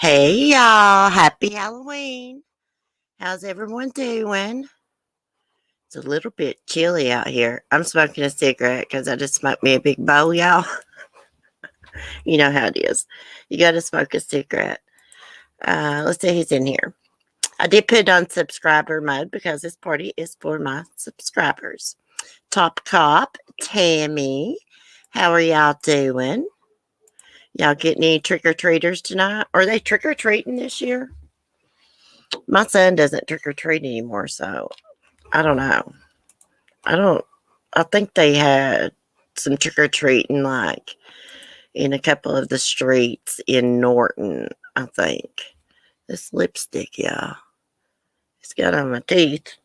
Hey y'all, happy Halloween. How's everyone doing? It's a little bit chilly out here. I'm smoking a cigarette because I just smoked me a big bowl, y'all. You know how it is. You got to smoke a cigarette. Let's see who's in here. I did put it on subscriber mode because this party is for my subscribers. Top Cop, Tammy, how are y'all doing? Y'all getting any trick-or-treaters tonight? Are they trick-or-treating this year? My son doesn't trick-or-treat anymore, so I don't know. I think they had some trick-or-treating, like, in a couple of the streets in Norton, I think. This lipstick, y'all. It's got on my teeth.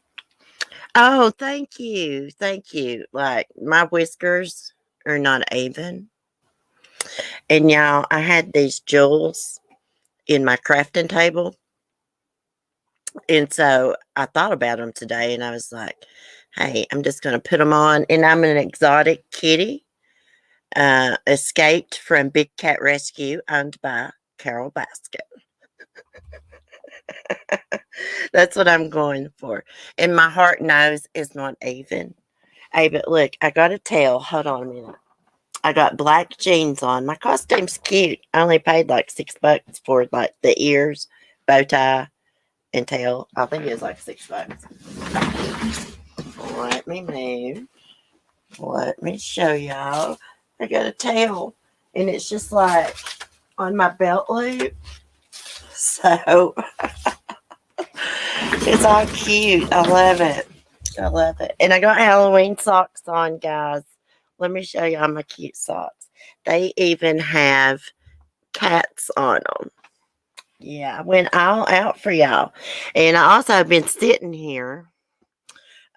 Oh, thank you. Thank you. Like, my whiskers are not even. And y'all, I had these jewels in my crafting table. And so I thought about them today and I was like, hey, I'm just going to put them on. And I'm an exotic kitty, escaped from Big Cat Rescue, owned by Carol Baskin. That's what I'm going for. And my heart knows is not even. Hey, but look, I got a tail. Hold on a minute. I got black jeans on. My costume's cute. I only paid like $6 for like the ears, bow tie, and tail. I think it was like $6. Let me move. Let me show y'all. I got a tail, and it's just like on my belt loop. So it's all cute. I love it. I love it. And I got Halloween socks on, guys. Let me show y'all my cute socks. They even have cats on them. Yeah, I went all out for y'all. And I also have been sitting here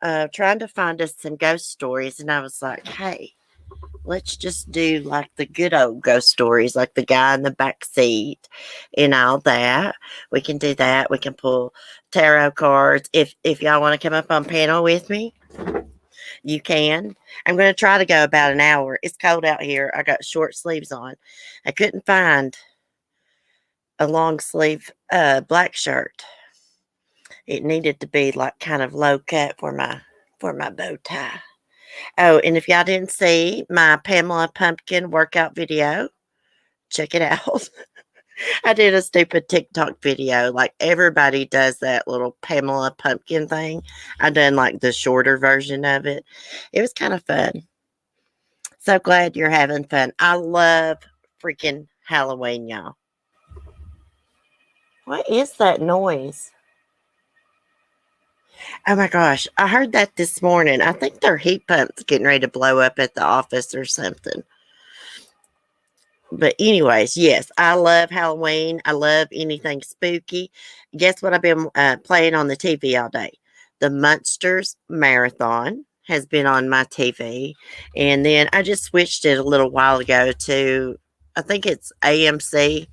trying to find us some ghost stories. And I was like, hey, let's just do like the good old ghost stories, like the guy in the back seat and all that. We can do that. We can pull tarot cards. If y'all want to come up on panel with me, you can. I'm going to try to go about an hour. It's cold out here. I got short sleeves on. I couldn't find a long sleeve black shirt. It needed to be like kind of low cut for my bow tie. Oh, and if y'all didn't see my Pamela Pumpkin workout video, check it out. I did a stupid TikTok video. Like everybody does that little Pamela Pumpkin thing. I done like the shorter version of it. It was kind of fun. So glad you're having fun. I love freaking Halloween, y'all. What is that noise? Oh my gosh, I heard that this morning. I think their heat pump's getting ready to blow up at the office or something. But anyways, yes, I love Halloween. I love anything spooky. Guess what I've been playing on the TV all day? The Munsters Marathon has been on my TV. And then I just switched it a little while ago to, I think it's AMC.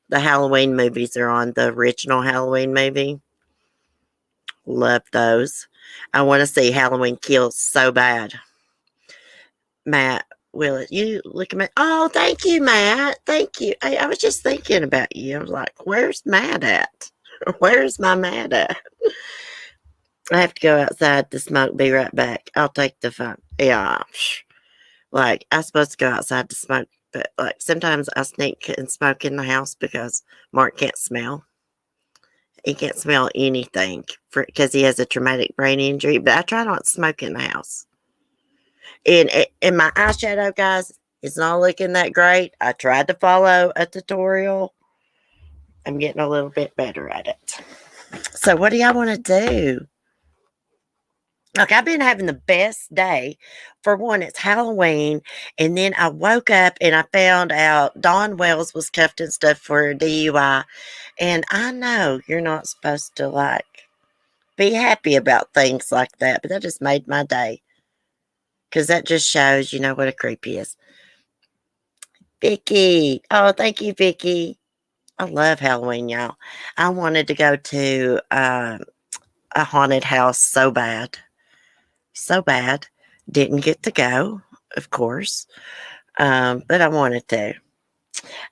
The Halloween movies are on, the original Halloween movie. Love those. I want to see Halloween Kills so bad. Matt, will you look at me? Oh, thank you, Matt. Thank you. I was just thinking about you. I was like, where's Matt at? Where's my Matt at? I have to go outside to smoke. Be right back. I'll take the phone. Yeah. Like, I'm supposed to go outside to smoke, but like sometimes I sneak and smoke in the house because Mark can't smell. He can't smell anything because he has a traumatic brain injury. But I try not to smoke in the house. And my eyeshadow, guys, it's not looking that great. I tried to follow a tutorial I'm getting a little bit better at it. So what do y'all want to do? Look, I've been having the best day. For one, it's Halloween. And then I woke up and I found out Dawn Wells was cuffed and stuff for a DUI. And I know you're not supposed to, like, be happy about things like that. But that just made my day. Because that just shows, you know, what a creep he is. Vicky. Oh, thank you, Vicky. I love Halloween, y'all. I wanted to go to a haunted house so bad. So bad. Didn't get to go, of course. But I wanted to.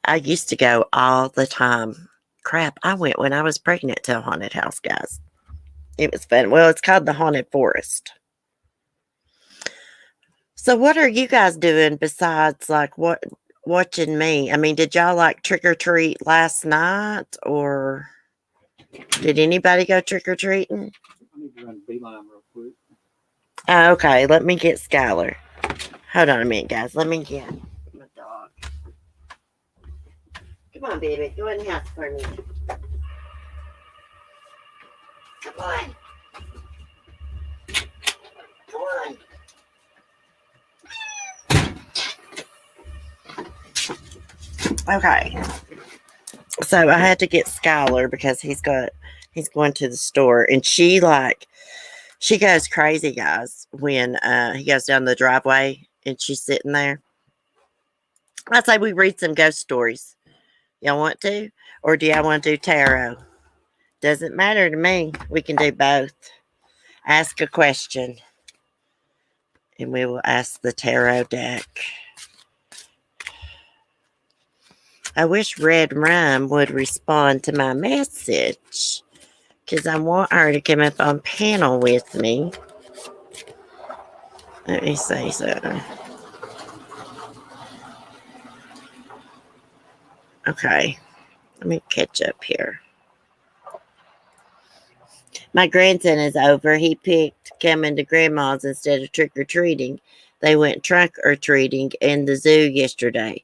I used to go all the time. Crap, I went when I was pregnant to a haunted house, guys. It was fun. Well, it's called the Haunted Forest. So what are you guys doing besides like watching me? I mean, did y'all like trick or treat last night, or did anybody go trick or treating? I need to run Beeline real quick. Okay, let me get Skylar. Hold on a minute, guys. Let me get my dog. Come on, baby. Go in the house for me. Come on. Come on. Okay. So I had to get Skylar because he's going to the store, and she goes crazy, guys, when he goes down the driveway and she's sitting there. I say we read some ghost stories. Y'all want to? Or do y'all want to do tarot? Doesn't matter to me. We can do both. Ask a question, and we will ask the tarot deck. I wish Red Rum would respond to my message, because I want her to come up on panel with me. Let me see something. Okay. Let me catch up here. My grandson is over. He picked coming to grandma's instead of trick-or-treating. They went trunk-or-treating in the zoo yesterday.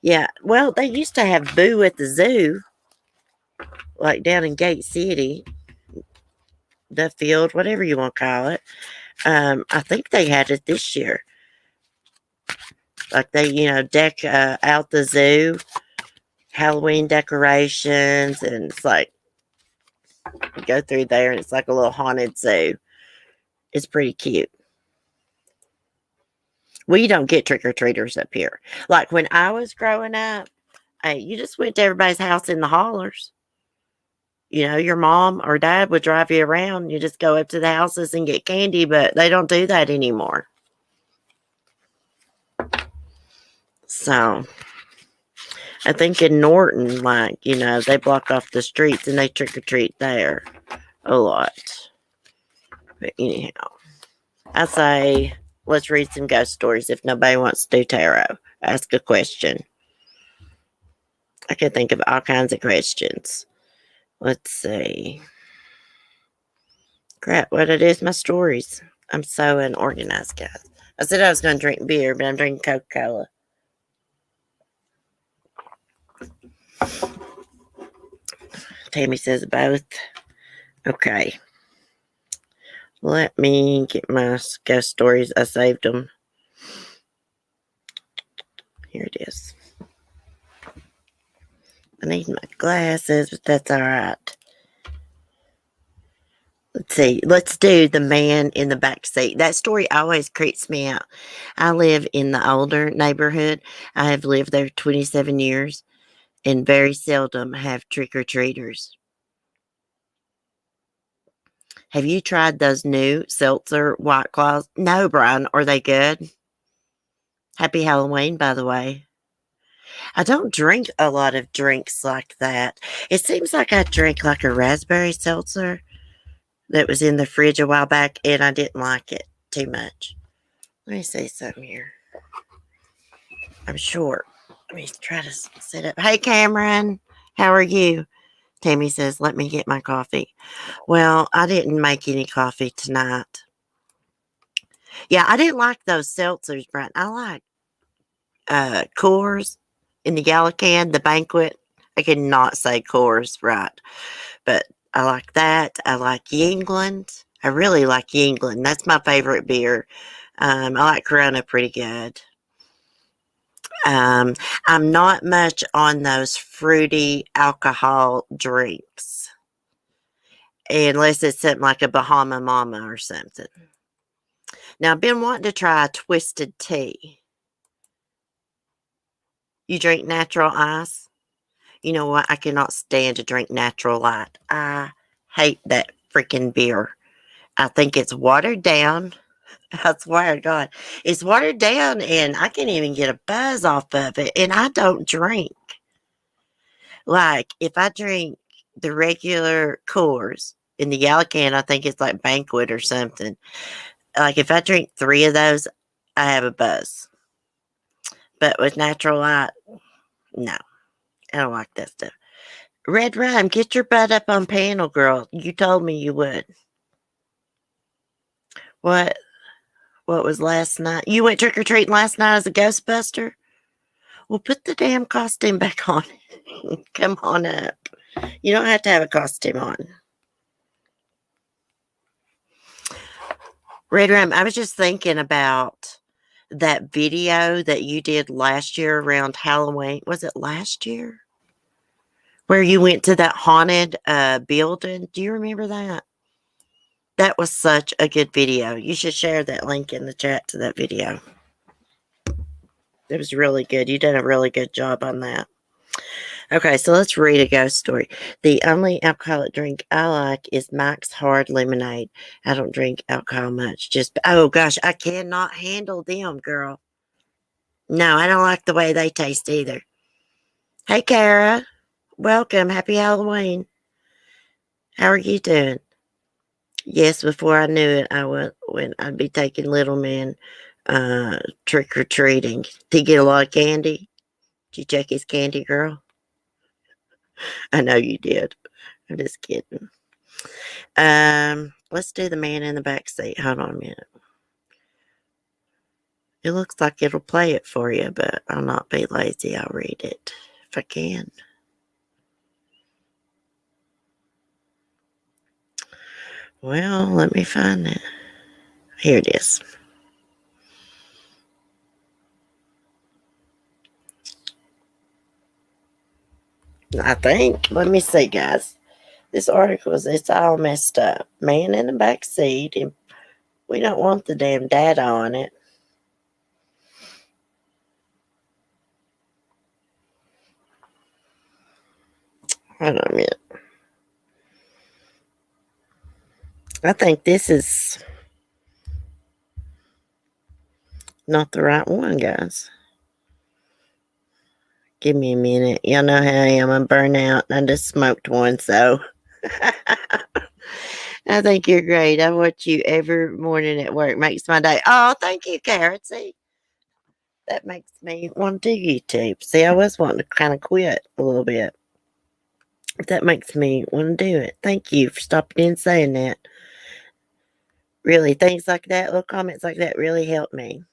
Yeah, well, they used to have Boo at the zoo, like down in Gate City, the field, whatever you want to call it. I think they had it this year. Like they, deck out the zoo, Halloween decorations, and it's like, you go through there and it's like a little haunted zoo. It's pretty cute. We don't get trick-or-treaters up here. Like when I was growing up, hey, you just went to everybody's house in the hollers. Your mom or dad would drive you around. You just go up to the houses and get candy, but they don't do that anymore. So, I think in Norton, they block off the streets and they trick-or-treat there a lot. But anyhow, I say, let's read some ghost stories if nobody wants to do tarot. Ask a question. I can think of all kinds of questions. Let's see. Crap, what it is, my stories. I'm so unorganized, guys. I said I was going to drink beer, but I'm drinking Coca-Cola. Tammy says both. Okay. Let me get my ghost stories. I saved them. Here it is. I need my glasses, but that's all right. Let's see. Let's do the man in the back seat. That story always creeps me out. I live in the older neighborhood. I have lived there 27 years and very seldom have trick-or-treaters. Have you tried those new seltzer White Claws? No, Brian. Are they good? Happy Halloween, by the way. I don't drink a lot of drinks like that. It seems like I drank like a raspberry seltzer that was in the fridge a while back, and I didn't like it too much. Let me see something here. I'm short. Let me try to set up. Hey, Cameron. How are you? Tammy says, let me get my coffee. Well, I didn't make any coffee tonight. Yeah, I didn't like those seltzers, Brent. I like Coors in the yellow can, the Banquet. I cannot say Coors right, but I like that. I like Yingling. I really like Yingling. That's my favorite beer. I like Corona pretty good. Um, I'm not much on those fruity alcohol drinks, unless it's something like a Bahama Mama or something. Now, I've been wanting to try a twisted tea. You drink natural ice? You know what? I cannot stand to drink natural light. I hate that freaking beer. I think it's watered down. I swear to God, it's watered down, and I can't even get a buzz off of it. And I don't drink. Like, if I drink the regular Coors in the yellow can, I think it's like Banquet or something. Like, if I drink 3 of those, I have a buzz. But with natural light, no, I don't like that stuff. Red Rum, get your butt up on panel, girl. You told me you would. What? What was last night? You went trick or treating last night as a Ghostbuster? Well, put the damn costume back on. Come on up. You don't have to have a costume on. Red Rum, I was just thinking about that video that you did last year around Halloween. Was it last year? Where you went to that haunted building. Do you remember that? That was such a good video. You should share that link in the chat to that video. It was really good. You did a really good job on that. Okay, so let's read a ghost story. The only alcoholic drink I like is Mike's Hard Lemonade. I don't drink alcohol much. Oh gosh, I cannot handle them, girl. No, I don't like the way they taste either. Hey, Kara. Welcome. Happy Halloween. How are you doing? Yes, before I knew it, when I'd be taking little man trick or treating. Did he get a lot of candy? Did you check his candy, girl? I know you did. I'm just kidding. Let's do the man in the back seat. Hold on a minute. It looks like it'll play it for you, but I'll not be lazy. I'll read it if I can. Well, let me find it. Here it is. I think. Let me see, guys. This article it's all messed up. Man in the back seat, and we don't want the damn data on it. Hold on a minute. I think this is not the right one, guys. Give me a minute. Y'all know how I am. I'm burnt out. I just smoked one, so I think you're great. I watch you every morning at work. Makes my day. Oh, thank you, Carrot. See, that makes me want to do YouTube. See, I was wanting to kind of quit a little bit. That makes me want to do it. Thank you for stopping in and saying that. Really, things like that, little comments like that really help me.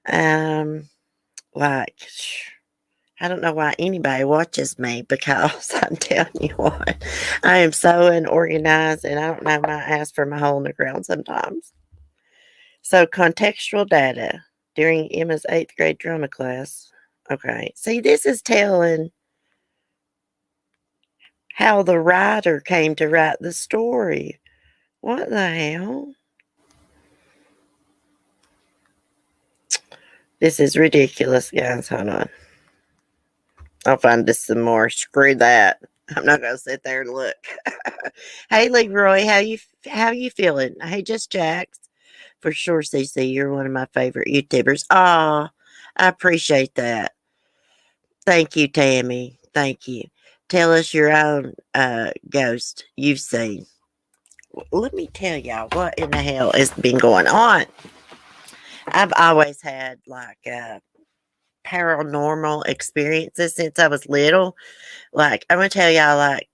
Like, I don't know why anybody watches me because I'm telling you what, I am so unorganized and I don't know my ass from a hole in the ground sometimes. So, contextual data during Emma's 8th grade drama class. Okay, see, this is telling how the writer came to write the story. What the hell? This is ridiculous, guys. Hold on. I'll find this some more. Screw that. I'm not gonna sit there and look. Hey, Leroy, how you feeling? Hey, just Jax. For sure, CC, you're one of my favorite YouTubers. Ah, I appreciate that. Thank you, Tammy. Thank you. Tell us your own ghost you've seen. Let me tell y'all what in the hell has been going on. I've always had like paranormal experiences since I was little. Like, I'm going to tell y'all, like,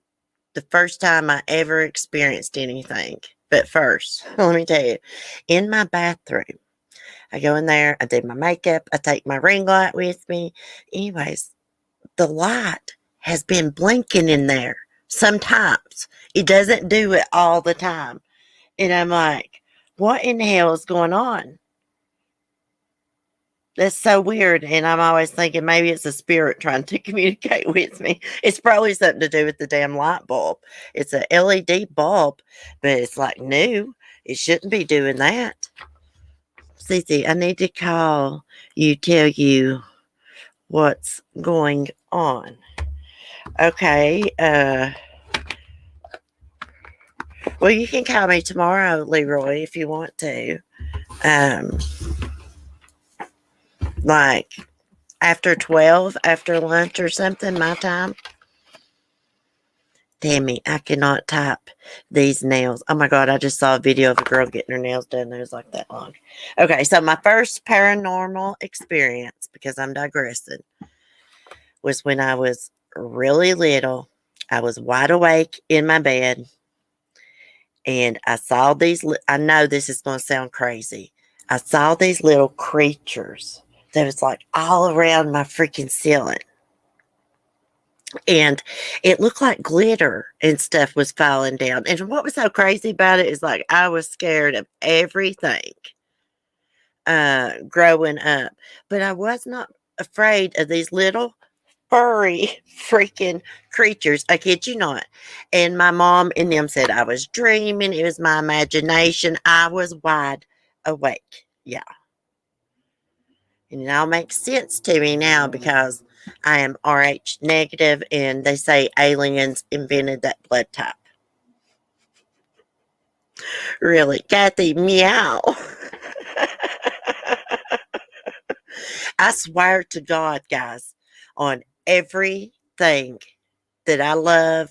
the first time I ever experienced anything. But first, let me tell you, in my bathroom, I go in there, I do my makeup, I take my ring light with me. Anyways, the light has been blinking in there sometimes. It doesn't do it all the time. And I'm like, what in the hell is going on? That's so weird. And I'm always thinking maybe it's a spirit trying to communicate with me. It's probably something to do with the damn light bulb. It's a LED bulb, but it's like new. It shouldn't be doing that. Cece, I need to call you, tell you what's going on. Okay. Well, you can call me tomorrow, Leroy, if you want to. Um, like after 12, after lunch or something, my time. Damn it, I cannot type these nails. Oh my God, I just saw a video of a girl getting her nails done. It was like that long. Okay, so my first paranormal experience, because I'm digressing, was when I was really little. I was wide awake in my bed, and I saw these. I know this is going to sound crazy. I saw these little creatures that was like all around my freaking ceiling. And it looked like glitter and stuff was falling down. And what was so crazy about it is like I was scared of everything growing up. But I was not afraid of these little furry freaking creatures. I kid you not. And my mom and them said I was dreaming. It was my imagination. I was wide awake. Yeah. And it all makes sense to me now because I am Rh negative, and they say aliens invented that blood type. Really, Kathy, meow. I swear to God, guys, on everything that I love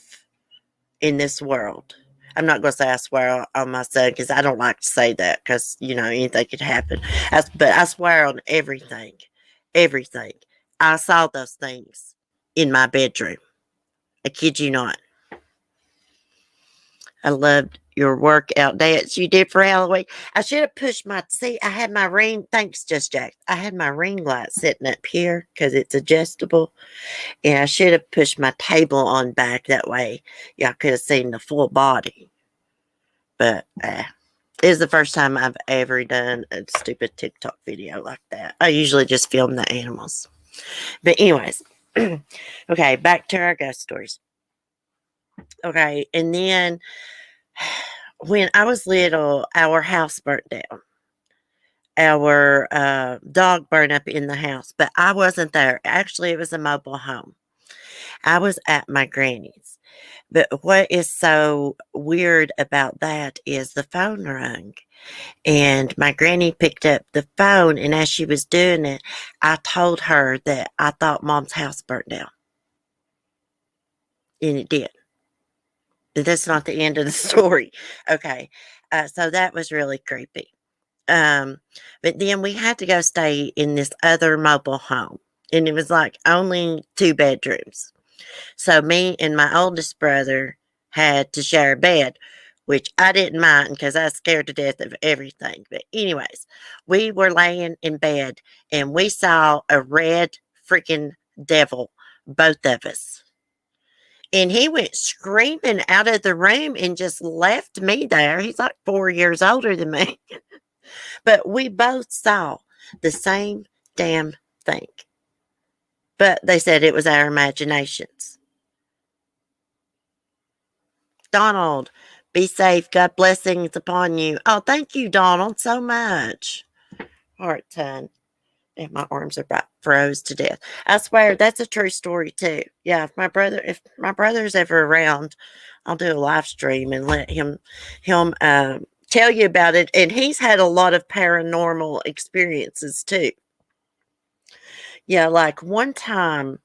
in this world. I'm not going to say I swear on my son because I don't like to say that because, anything could happen. But I swear on everything. Everything. I saw those things in my bedroom. I kid you not. I loved your workout dance you did for Halloween. I should have pushed I had my ring. Thanks, Just Jack. I had my ring light sitting up here because it's adjustable. And I should have pushed my table on back. That way y'all could have seen the full body. But it is the first time I've ever done a stupid TikTok video like that. I usually just film the animals. But anyways, okay, back to our ghost stories. Okay, and then when I was little, our house burnt down. Our dog burned up in the house, but I wasn't there. Actually, it was a mobile home. I was at my granny's. But what is so weird about that is the phone rang. And my granny picked up the phone, and as she was doing it, I told her that I thought Mom's house burnt down. And it did. But that's not the end of the story. Okay. So that was really creepy. But then we had to go stay in this other mobile home. And it was like only 2 bedrooms. So me and my oldest brother had to share a bed, which I didn't mind because I was scared to death of everything. But anyways, we were laying in bed and we saw a red freaking devil, both of us. And he went screaming out of the room and just left me there. He's like 4 years older than me. But we both saw the same damn thing. But they said it was our imaginations. Donald, be safe. God blessings upon you. Oh, thank you, Donald, so much. Heart ton. And my arms are about froze to death. I swear that's a true story too. Yeah, if my brother's ever around, I'll do a live stream and let him tell you about it. And he's had a lot of paranormal experiences too. Yeah, like one time,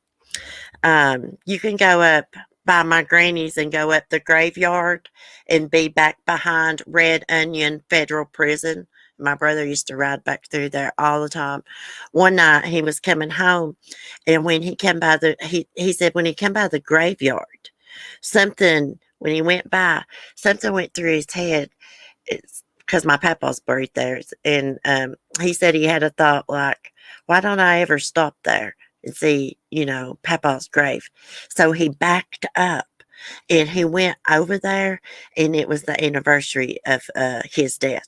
you can go up by my granny's and go up the graveyard and be back behind Red Onion Federal Prison. My brother used to ride back through there all the time. One night he was coming home, and when he came by he said when he came by the graveyard, when he went by, something went through his head. It's because my papa's buried there, and he said he had a thought like, why don't I ever stop there? and see, Papa's grave. So he backed up and he went over there, and it was the anniversary of his death.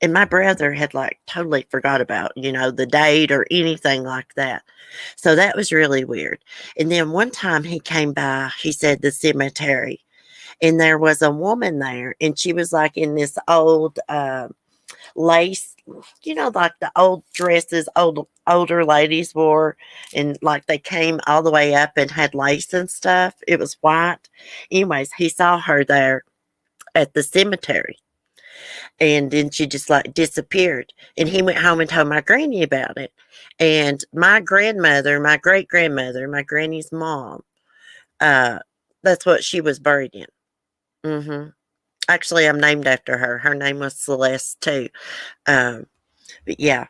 And my brother had like totally forgot about, the date or anything like that. So that was really weird. And then one time he came by, he said the cemetery, and there was a woman there, and she was like in this old lace, like the old dresses older ladies wore, and like they came all the way up and had lace and stuff. It was white. Anyways, he saw her there at the cemetery, and then she just like disappeared. And he went home and told my granny about it. And my grandmother, my great grandmother, my granny's mom, uh, that's what she was buried in. Actually, I'm named after her. Her name was Celeste too. Um, but yeah,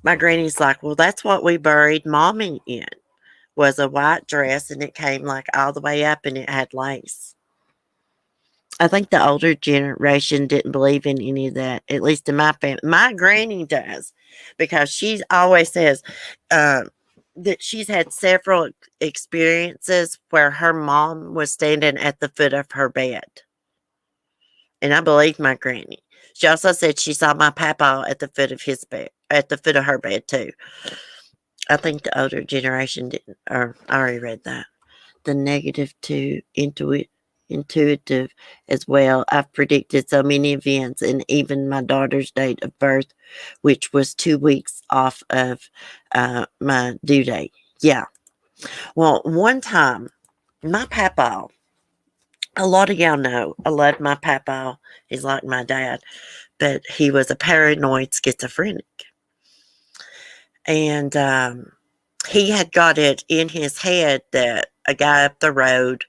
my granny's like, well, that's what we buried mommy in, was a white dress, and it came like all the way up, and it had lace. I think the older generation didn't believe in any of that, at least in my family. My granny does, because she always says that she's had several experiences where her mom was standing at the foot of her bed. And I believe my granny. She also said she saw my papa at the foot of his bed, at the foot of her bed too. I think the older generation didn't, or I already read that. The negative to intuitive as well. I've predicted so many events, and even my daughter's date of birth, which was 2 weeks off of my due date. Yeah. Well, one time, my papa, a lot of y'all know, I love my papa. He's like my dad, but he was a paranoid schizophrenic. And he had got it in his head that a guy up the road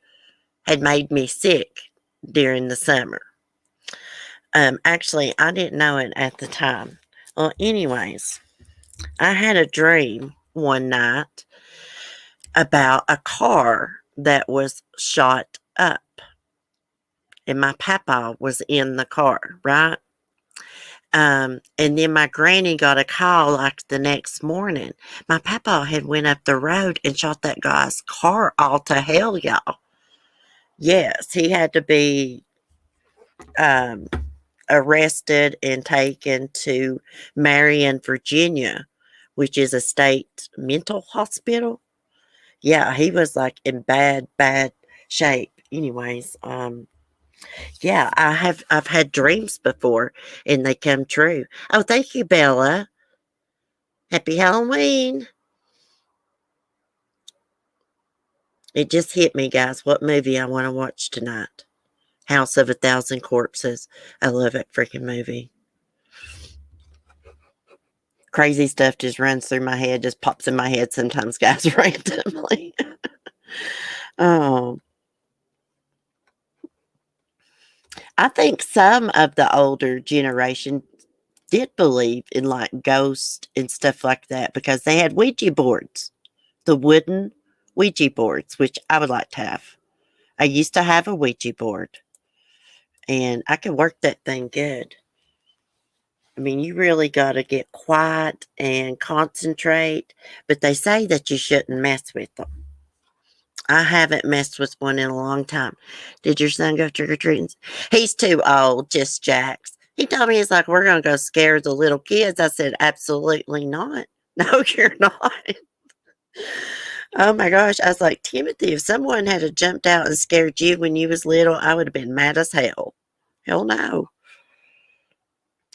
had made me sick during the summer. Actually, I didn't know it at the time. Well, anyways, I had a dream one night about a car that was shot up. And my papa was in the car, right? And then my granny got a call like the next morning. My papa had went up the road and shot that guy's car all to hell, y'all. Yes, he had to be um, arrested and taken to Marion, Virginia, which is a state mental hospital. Yeah, he was like in bad shape. Anyways, yeah, I've had dreams before, and they come true. Oh, thank you, Bella. Happy Halloween. It just hit me, guys, what movie I want to watch tonight. House of a Thousand Corpses. I love that freaking movie. Crazy stuff just runs through my head, just pops in my head sometimes, guys, randomly. Oh, I think some of the older generation did believe in like ghosts and stuff like that, because they had Ouija boards, the wooden Ouija boards, which I would like to have. I used to have a Ouija board, and I could work that thing good. I mean, you really got to get quiet and concentrate, but they say that you shouldn't mess with them. I haven't messed with one in a long time. Did your son go trick or treating? He's too old, just Jax. He told me, he's like, we're going to go scare the little kids. I said, absolutely not. No, you're not. Oh my gosh. I was like, Timothy, if someone had jumped out and scared you when you was little, I would have been mad as hell. Hell no.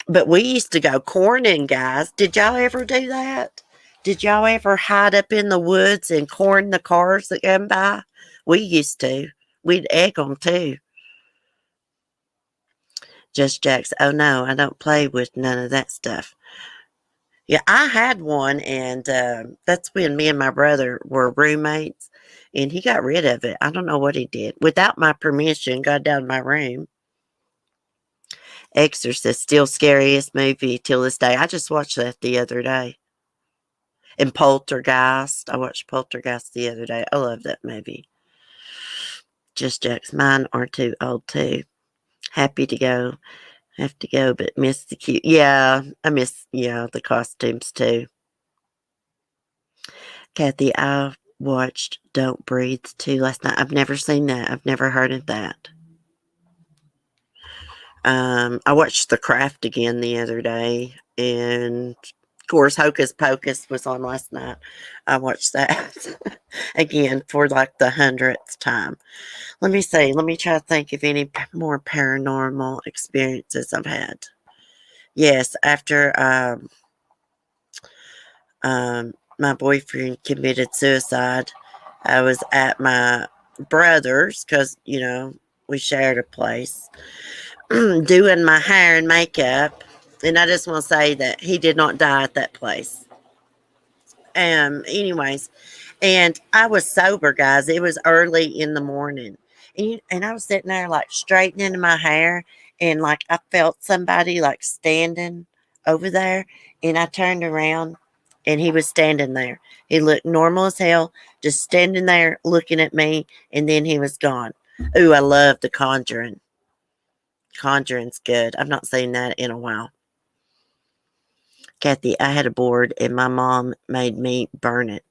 But we used to go corning, guys. Did y'all ever do that? Did y'all ever hide up in the woods and corn the cars that come by? We used to. We'd egg them too. Just Jacks. Oh no, I don't play with none of that stuff. Yeah, I had one, and that's when me and my brother were roommates, and he got rid of it. I don't know what he did. Without my permission, got down my room. Exorcist, still scariest movie till this day. I just watched that the other day. And Poltergeist. I watched Poltergeist the other day. I love that movie. Just Jacks. Mine are too old too. Happy to go. Have to go, but miss the cute. Yeah, I miss, the costumes too. Kathy, I watched Don't Breathe 2 last night. I've never seen that. I've never heard of that. I watched The Craft again the other day, and of course, Hocus Pocus was on last night. I watched that again for like the 100th time. Let me see. Let me try to think of any more paranormal experiences I've had. Yes, after my boyfriend committed suicide, I was at my brother's because, we shared a place doing my hair and makeup. And I just want to say that he did not die at that place. Anyways, and I was sober, guys. It was early in the morning. And I was sitting there like straightening my hair, and like I felt somebody like standing over there, and I turned around and he was standing there. He looked normal as hell, just standing there looking at me, and then he was gone. Ooh, I love The Conjuring. Conjuring's good. I've not seen that in a while. Kathy, I had a board and my mom made me burn it.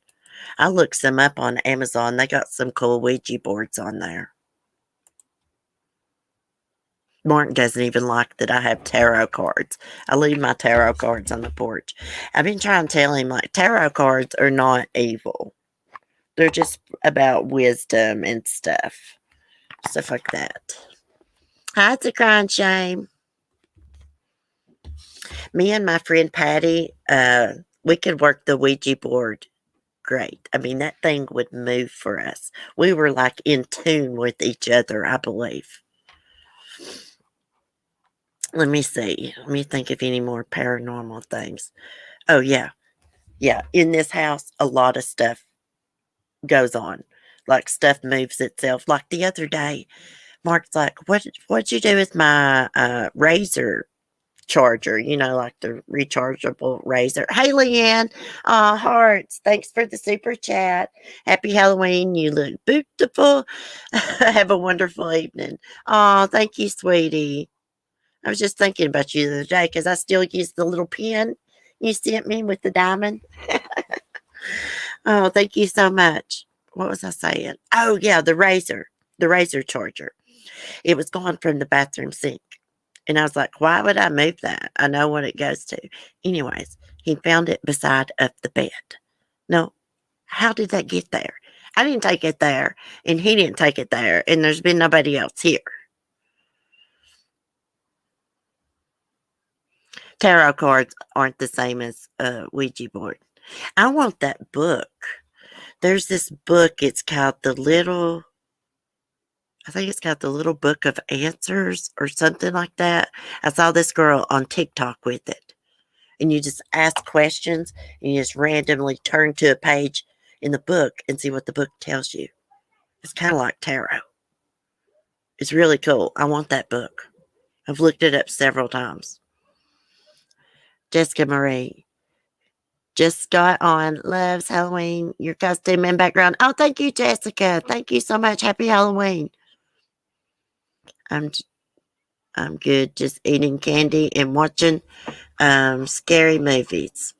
I looked some up on Amazon. They got some cool Ouija boards on there. Mark doesn't even like that I have tarot cards. I leave my tarot cards on the porch. I've been trying to tell him, like, tarot cards are not evil. They're just about wisdom and stuff. Stuff like that. Hi, it's a crying shame. Me and my friend Patty, we could work the Ouija board great. I mean, that thing would move for us. We were like in tune with each other, I believe. Let me see. Let me think of any more paranormal things. Oh, yeah. Yeah. In this house, a lot of stuff goes on. Like stuff moves itself. Like the other day, Mark's like, what'd you do with my razor charger? Like the rechargeable razor. Hey, Leanne. Hearts. Thanks for the super chat. Happy Halloween. You look beautiful. Have a wonderful evening. Oh, thank you, sweetie. I was just thinking about you the other day because I still use the little pen you sent me with the diamond. Oh, thank you so much. What was I saying? Oh, yeah, the razor charger. It was gone from the bathroom sink. And I was like, why would I move that? I know what it goes to. Anyways, he found it beside of the bed. No, how did that get there? I didn't take it there, and he didn't take it there, and there's been nobody else here. Tarot cards aren't the same as a Ouija board. I want that book. There's this book. I think it's called the Little Book of Answers or something like that. I saw this girl on TikTok with it. And you just ask questions and you just randomly turn to a page in the book and see what the book tells you. It's kind of like tarot. It's really cool. I want that book. I've looked it up several times. Jessica Marie just got on. Loves Halloween. Your costume and background. Oh, thank you, Jessica. Thank you so much. Happy Halloween. I'm good. Just eating candy and watching scary movies.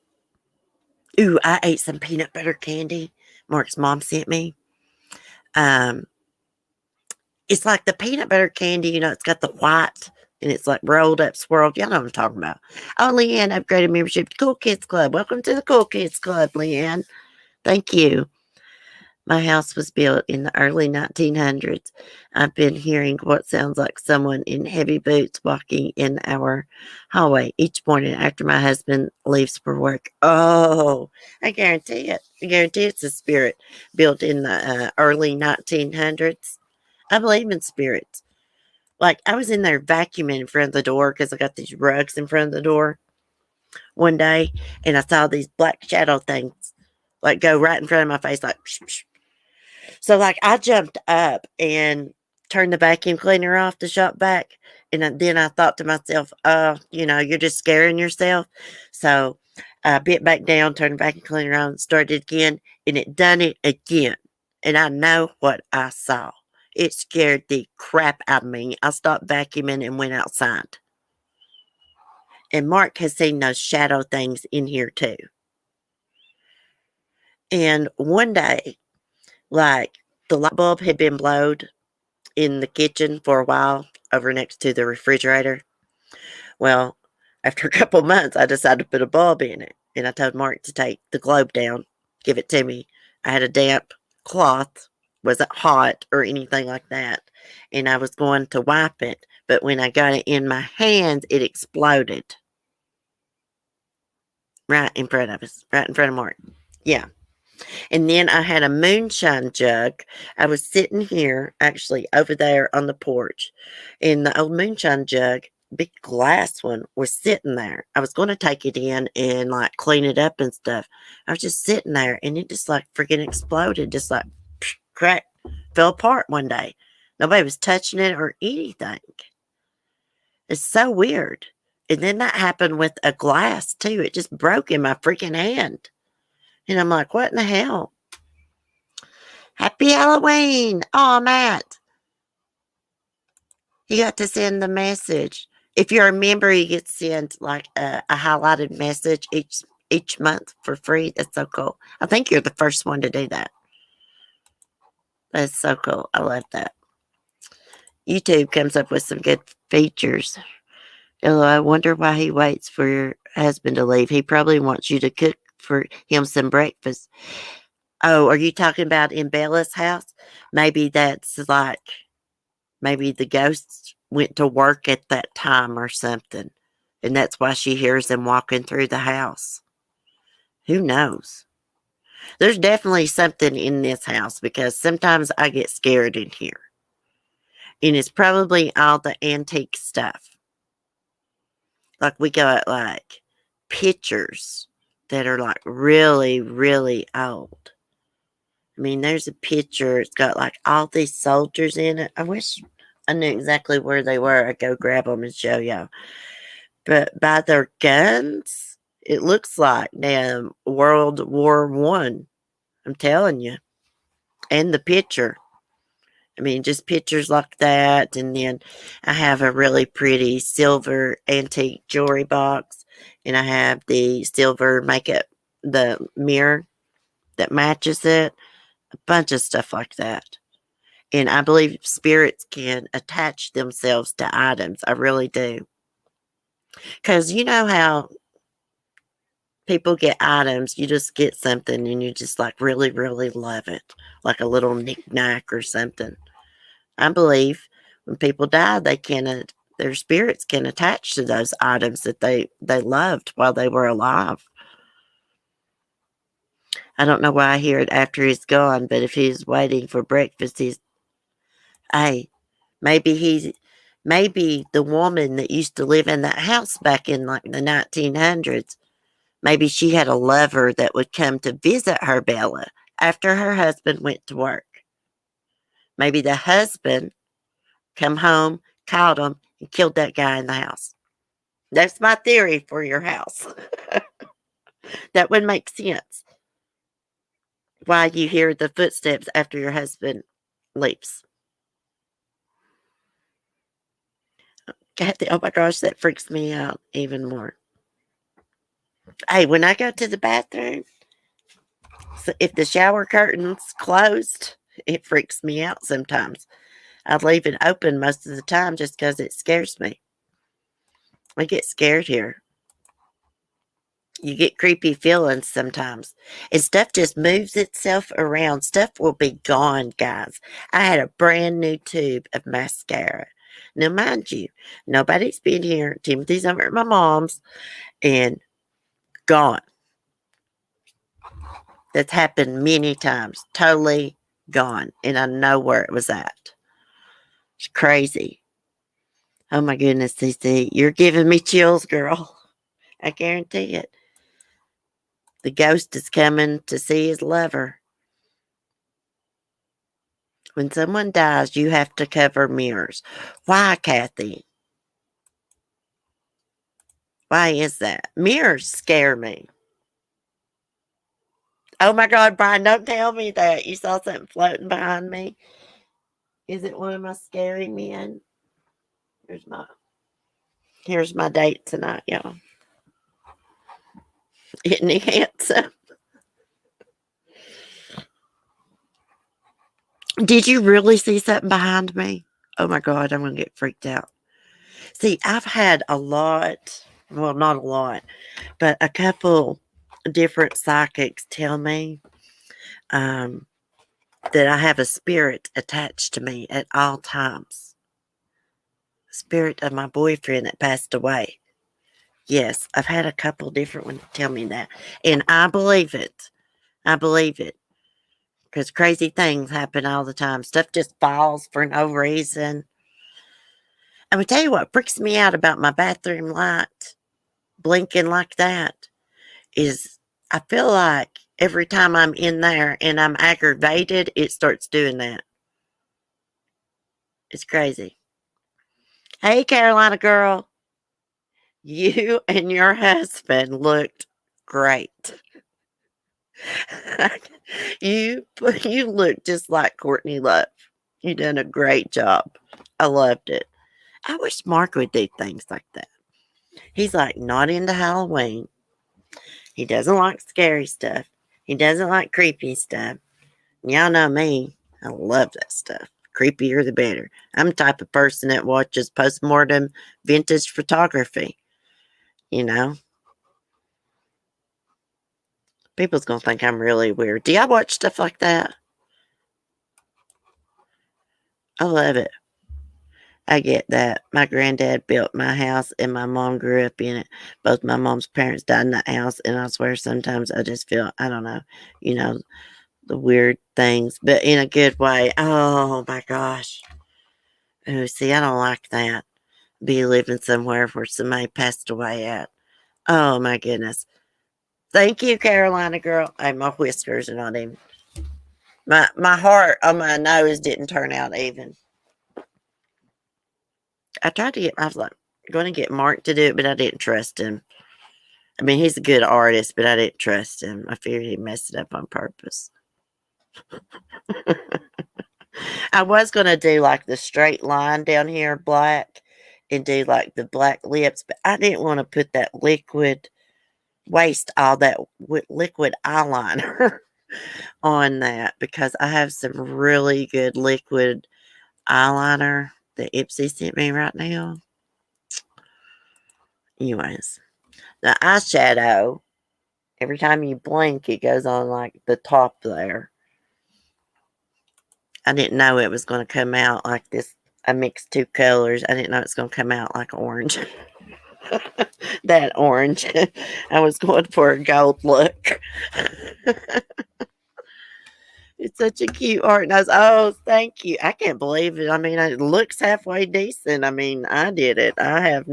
Ooh, I ate some peanut butter candy. Mark's mom sent me. It's like the peanut butter candy. It's got the white and it's like rolled up, swirled. Y'all know what I'm talking about. Oh, Leanne upgraded membership to Cool Kids Club. Welcome to the Cool Kids Club, Leanne. Thank you. My house was built in the early 1900s. I've been hearing what sounds like someone in heavy boots walking in our hallway each morning after my husband leaves for work. Oh, I guarantee it. I guarantee it's a spirit built in the early 1900s. I believe in spirits. Like, I was in there vacuuming in front of the door because I got these rugs in front of the door one day, and I saw these black shadow things like go right in front of my face, like psh, psh. So, like, I jumped up and turned the vacuum cleaner off to shop back. And then I thought to myself, you're just scaring yourself. So I bit back down, turned the vacuum cleaner on, started again, and it done it again. And I know what I saw. It scared the crap out of me. I stopped vacuuming and went outside. And Mark has seen those shadow things in here too. And one day, Like the light bulb had been blowed in the kitchen for a while over next to the refrigerator. Well, after a couple months, I decided to put a bulb in it. And I told Mark to take the globe down, give it to me. I had a damp cloth, wasn't hot or anything like that. And I was going to wipe it. But when I got it in my hands, it exploded. Right in front of us, right in front of Mark. Yeah. And then I had a moonshine jug. I was sitting here, actually, over there on the porch. And the old moonshine jug, big glass one, was sitting there. I was going to take it in and like clean it up and stuff. I was just sitting there and it just like freaking exploded, just like crack, fell apart one day. Nobody was touching it or anything. It's so weird. And then that happened with a glass too. It just broke in my freaking hand. And I'm like, what in the hell? Happy Halloween. Oh, Matt. He got to send the message. If you're a member, you get to send like a highlighted message each month for free. That's so cool. I think you're the first one to do that. That's so cool. I love that. YouTube comes up with some good features. Although I wonder why he waits for your husband to leave. He probably wants you to cook for him some breakfast. Oh, are you talking about in Bella's house? Maybe that's like, maybe the ghosts went to work at that time or something. And that's why she hears them walking through the house. Who knows? There's definitely something in this house because sometimes I get scared in here. And it's probably all the antique stuff. Like we got like pictures that are like really, really old. I mean, there's a picture. It's got like all these soldiers in it. I wish I knew exactly where they were. I'd go grab them and show y'all. But by their guns, it looks like damn World War One. I'm telling you. And the picture. I mean, just pictures like that. And then I have a really pretty silver antique jewelry box. And I have the silver makeup, the mirror that matches it. A bunch of stuff like that. And I believe spirits can attach themselves to items. I really do. Because you know how people get items, you just get something and you just like really, really love it. Like a little knick-knack or something. I believe when people die, their spirits can attach to those items that they loved while they were alive. I don't know why I hear it after he's gone, but if he's waiting for breakfast, hey, maybe the woman that used to live in that house back in like the 1900s, maybe she had a lover that would come to visit her, Bella, after her husband went to work. Maybe the husband come home, caught him, and killed that guy in the house. That's my theory for your house. That would make sense. Why you hear the footsteps after your husband leaves. Oh my gosh, that freaks me out even more. Hey, when I go to the bathroom, so if the shower curtain's closed, it freaks me out sometimes. I leave it open most of the time just because it scares me. I get scared here. You get creepy feelings sometimes. And stuff just moves itself around. Stuff will be gone, guys. I had a brand new tube of mascara. Now, mind you, nobody's been here. Timothy's over at my mom's and gone. That's happened many times. Totally gone. And I know where it was at. It's crazy. Oh my goodness, CC. You're giving me chills, girl. I guarantee it. The ghost is coming to see his lover. When someone dies, you have to cover mirrors. Why, Kathy? Why is that? Mirrors scare me. Oh my God, Brian, don't tell me that. You saw something floating behind me. Is it one of my scary men? Here's my date tonight, y'all. Isn't he handsome? Did you really see something behind me? Oh my God, I'm going to get freaked out. See, I've had a lot, well, not a lot, but a couple different psychics tell me um, that I have a spirit attached to me at all times. Spirit of my boyfriend that passed away. Yes, I've had a couple different ones tell me that. And I believe it. I believe it. Because crazy things happen all the time. Stuff just falls for no reason. I'm going to tell you what freaks me out about my bathroom light blinking like that is I feel like every time I'm in there and I'm aggravated, it starts doing that. It's crazy. Hey, Carolina girl, you and your husband looked great. you look just like Courtney Love. You done a great job. I loved it. I wish Mark would do things like that. He's like not into Halloween. He doesn't like scary stuff. He doesn't like creepy stuff. Y'all know me. I love that stuff. Creepier the better. I'm the type of person that watches postmortem vintage photography. You know, people's gonna think I'm really weird. Do y'all watch stuff like that? I love it. I get that. My granddad built my house and my mom grew up in it. Both my mom's parents died in that house, and I swear sometimes I just feel, I don't know, you know, the weird things, but in a good way. Oh my gosh. Oh, see, I don't like that. Be living somewhere where somebody passed away at. Oh my goodness. Thank you, Carolina girl. Hey, my whiskers are not even. My heart on my nose didn't turn out even. I tried to get. I was like going to get Mark to do it, but I didn't trust him. I mean, he's a good artist, but I didn't trust him. I figured he messed it up on purpose. I was going to do like the straight line down here, black, and do like the black lips, but I didn't want to put that liquid, waste all that liquid eyeliner on that because I have some really good liquid eyeliner that Ipsy sent me right now. Anyways, the eyeshadow, every time you blink, it goes on like the top there. I didn't know it was going to come out like this. I mixed two colors. I didn't know it's going to come out like orange. That orange. I was going for a gold look. It's such a cute art. And I was, oh, thank you. I can't believe it. I mean, it looks halfway decent. I mean, I did it. I have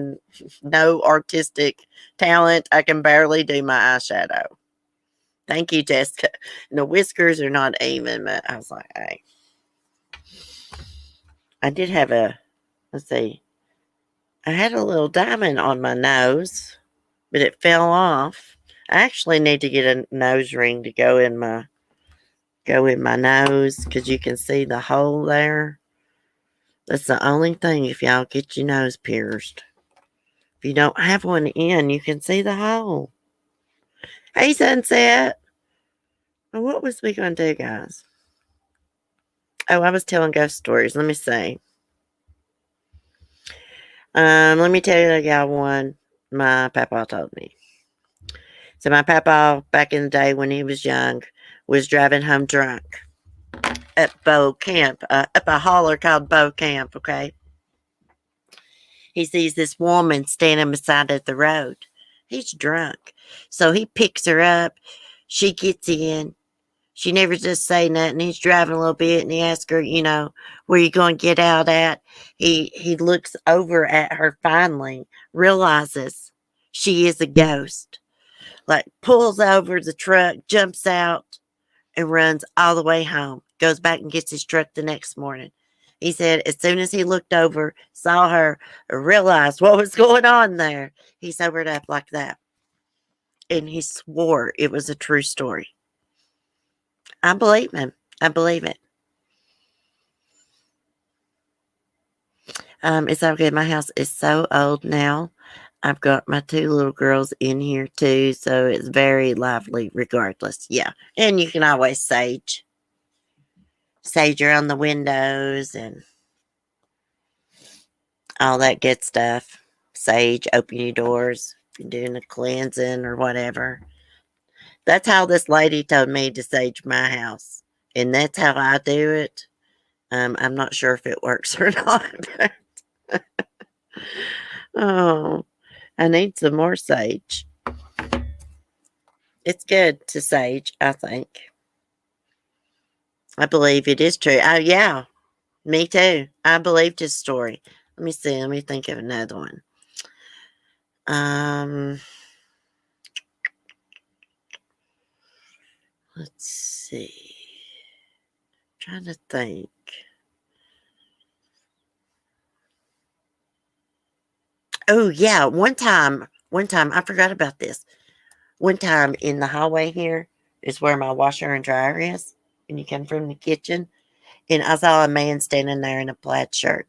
no artistic talent. I can barely do my eyeshadow. Thank you, Jessica. And the whiskers are not even, but I was like, hey. I did have let's see, I had a little diamond on my nose, but it fell off. I actually need to get a nose ring to go in my nose because you can see the hole there. That's the only thing if y'all get your nose pierced. If you don't have one in, you can see the hole. Hey, Sunset. Well, what was we going to do, guys? Oh, I was telling ghost stories. Let me see. Let me tell y'all one my papa told me. So my papa, back in the day when he was young, was driving home drunk at Bow Camp, up a holler called Bow Camp, okay? He sees this woman standing beside of the road. He's drunk. So he picks her up. She gets in. She never just say nothing. He's driving a little bit and he asks her, you know, where you going to get out at? He looks over at her finally, realizes she is a ghost. Like pulls over the truck, jumps out, and runs all the way home. Goes back and gets his truck the next morning. He said as soon as he looked over, saw her, realized what was going on there, he sobered up like that. And he swore it was a true story. I believe him. I believe it. It's so good. My house is so old now. I've got my two little girls in here too, so it's very lively regardless. Yeah. And you can always sage. sage around the windows and all that good stuff. Sage, open your doors, if you're doing a cleansing or whatever. That's how this lady told me to sage my house. And that's how I do it. I'm not sure if it works or not. But oh, I need some more sage. It's good to sage, I think. I believe it is true. Oh, yeah, me too. I believed his story. Let me see. Let me think of another one. Let's see. Trying to think. Oh yeah, one time I forgot about this. One time in the hallway here is where my washer and dryer is, and you come from the kitchen, and I saw a man standing there in a plaid shirt.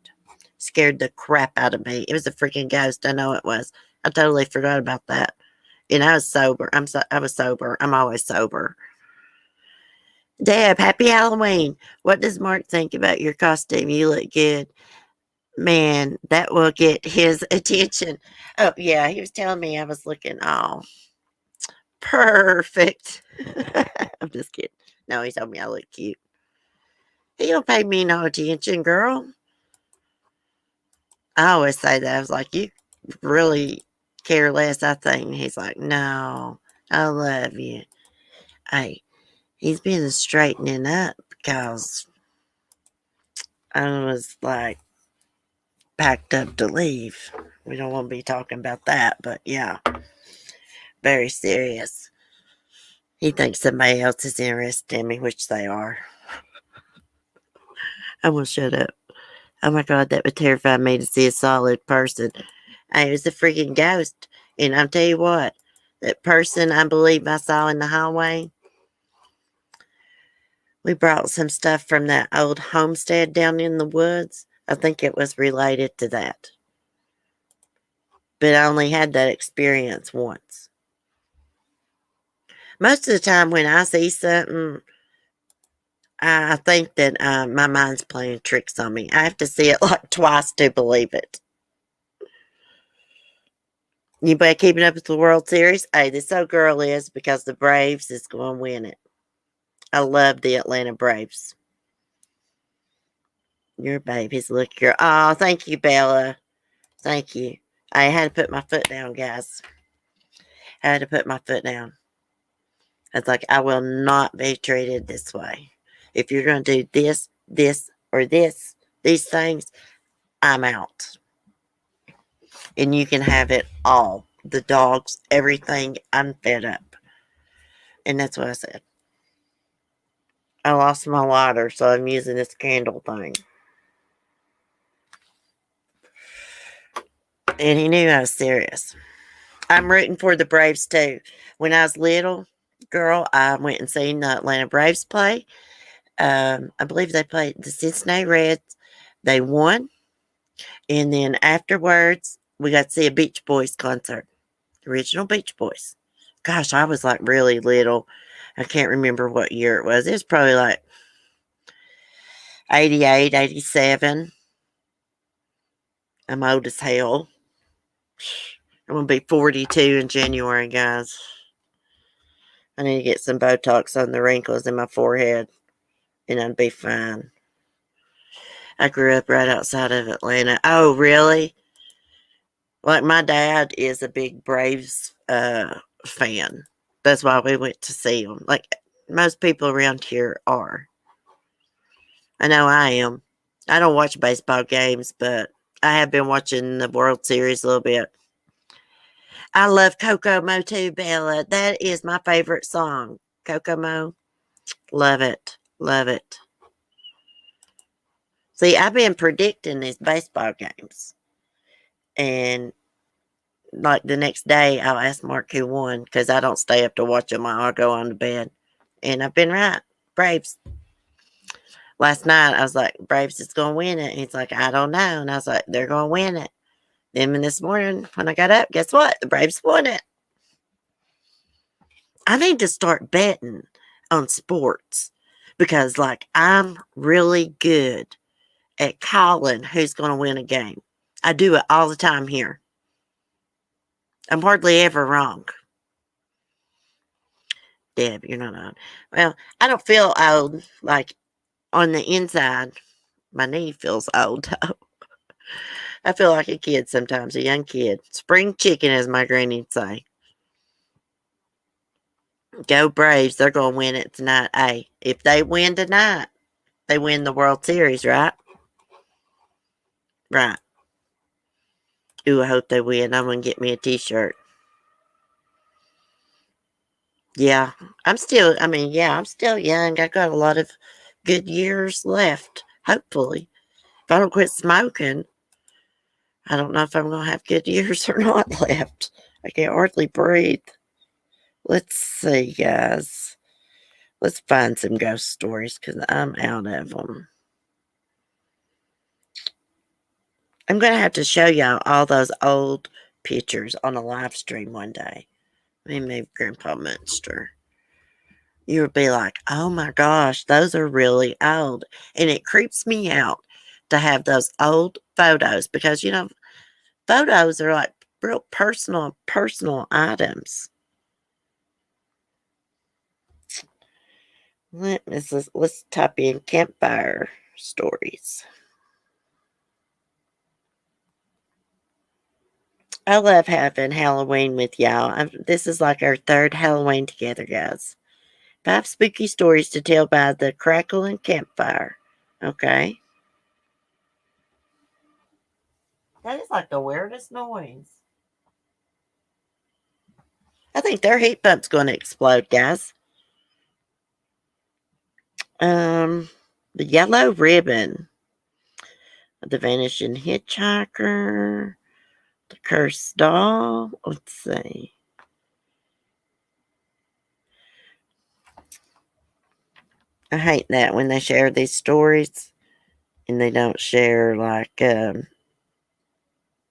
Scared the crap out of me. It was a freaking ghost. I know it was. I totally forgot about that. And I was sober. I was sober. I'm always sober. Deb, happy Halloween. What does Mark think about your costume? You look good. Man, that will get his attention. Oh, yeah, he was telling me I was looking all perfect. I'm just kidding. No, he told me I look cute. He don't pay me no attention, girl. I always say that. I was like, you really care less, I think. He's like, no, I love you. Hey, he's been straightening up because I was like packed up to leave. We don't want to be talking about that, but yeah, very serious. He thinks somebody else is interested in me, which they are. I'm gonna shut up. Oh my god, that would terrify me to see a solid person. It was a freaking ghost. And I'll tell you what, that person I believe I saw in the hallway, we brought some stuff from that old homestead down in the woods. I think it was related to that. But I only had that experience once. Most of the time when I see something, I think that my mind's playing tricks on me. I have to see it like twice to believe it. Anybody keeping up with the World Series? Hey, this old girl is because the Braves is going to win it. I love the Atlanta Braves. Your baby's look your. Oh, thank you, Bella. Thank you. I had to put my foot down, guys. I had to put my foot down. It's like, I will not be treated this way. If you're going to do this, or this, these things, I'm out. And you can have it all. The dogs, everything. I'm fed up. And that's what I said. I lost my lighter, so I'm using this candle thing. And he knew I was serious. I'm rooting for the Braves too. When I was little girl, I went and seen the Atlanta Braves play. I believe they played the Cincinnati Reds. They won. And then afterwards, we got to see a Beach Boys concert. The original Beach Boys. Gosh, I was like really little. I can't remember what year it was. It was probably like 88, 87. I'm old as hell. I'm going to be 42 in January, guys. I need to get some Botox on the wrinkles in my forehead, and I'd be fine. I grew up right outside of Atlanta. Oh, really? Like, my dad is a big Braves fan. That's why we went to see them. Like, most people around here are. I know I am. I don't watch baseball games, but I have been watching the World Series a little bit. I love Kokomo too, Bella. That is my favorite song. Kokomo. Love it. Love it. See, I've been predicting these baseball games. And like the next day, I'll ask Mark who won because I don't stay up to watch them. I'll go on to bed. And I've been right. Braves. Last night, I was like, Braves is going to win it. And he's like, I don't know. And I was like, they're going to win it. Then this morning, when I got up, guess what? The Braves won it. I need to start betting on sports because, like, I'm really good at calling who's going to win a game. I do it all the time here. I'm hardly ever wrong. Deb, you're not on. Well, I don't feel old. Like, on the inside, my knee feels old, though. I feel like a kid sometimes, a young kid. Spring chicken, as my granny'd say. Go Braves. They're going to win it tonight. Hey, if they win tonight, they win the World Series, right? Right. Ooh, I hope they win. I'm going to get me a t-shirt. Yeah, I'm still young. I got a lot of good years left, hopefully. If I don't quit smoking, I don't know if I'm going to have good years or not left. I can hardly breathe. Let's see, guys. Let's find some ghost stories because I'm out of them. I'm going to have to show y'all all those old pictures on a live stream one day. Let me move Grandpa Munster. You would be like, oh my gosh, those are really old. And it creeps me out to have those old photos because, photos are like real personal items. Let's type in campfire stories. I love having Halloween with y'all. This is like our third Halloween together, guys. 5 spooky stories to tell by the crackling campfire. Okay. That is like the weirdest noise. I think their heat pump's going to explode, guys. The yellow ribbon. The vanishing hitchhiker. The cursed doll. Let's see. I hate that when they share these stories and they don't share like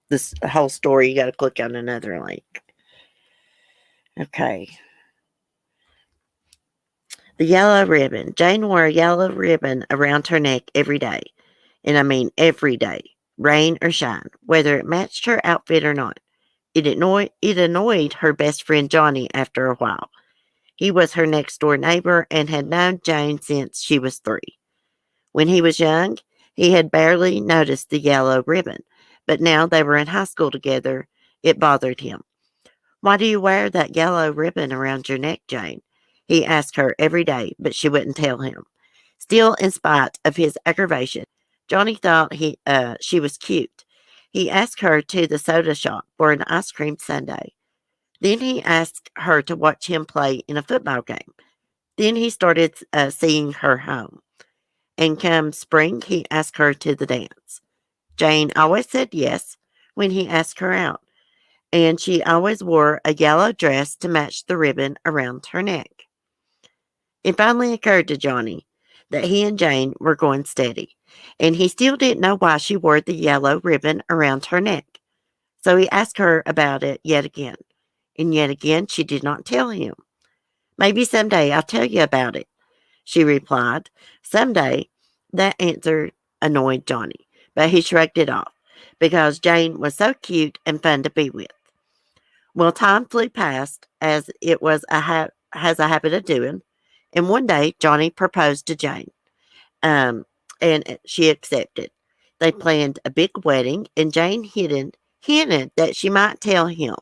this whole story. You got to click on another link. Okay. The yellow ribbon. Jane wore a yellow ribbon around her neck every day. And I mean every day, rain or shine, whether it matched her outfit or not. It annoyed her best friend Johnny after a while. He was her next door neighbor and had known Jane since she was 3. When he was young, he had barely noticed the yellow ribbon, but now they were in high school together, it bothered him. Why do you wear that yellow ribbon around your neck, Jane? He asked her every day, but she wouldn't tell him. Still, in spite of his aggravation, Johnny thought she was cute. He asked her to the soda shop for an ice cream sundae. Then he asked her to watch him play in a football game. Then he started seeing her home. And come spring, he asked her to the dance. Jane always said yes when he asked her out, and she always wore a yellow dress to match the ribbon around her neck. It finally occurred to Johnny that he and Jane were going steady, and he still didn't know why she wore the yellow ribbon around her neck. So he asked her about it yet again, and yet again she did not tell him. Maybe someday I'll tell you about it, she replied. Someday. That answer annoyed Johnny, but he shrugged it off because Jane was so cute and fun to be with. Well, time flew past as it was has a habit of doing, and one day Johnny proposed to Jane, and she accepted. They planned a big wedding, and Jane hinted that she might tell him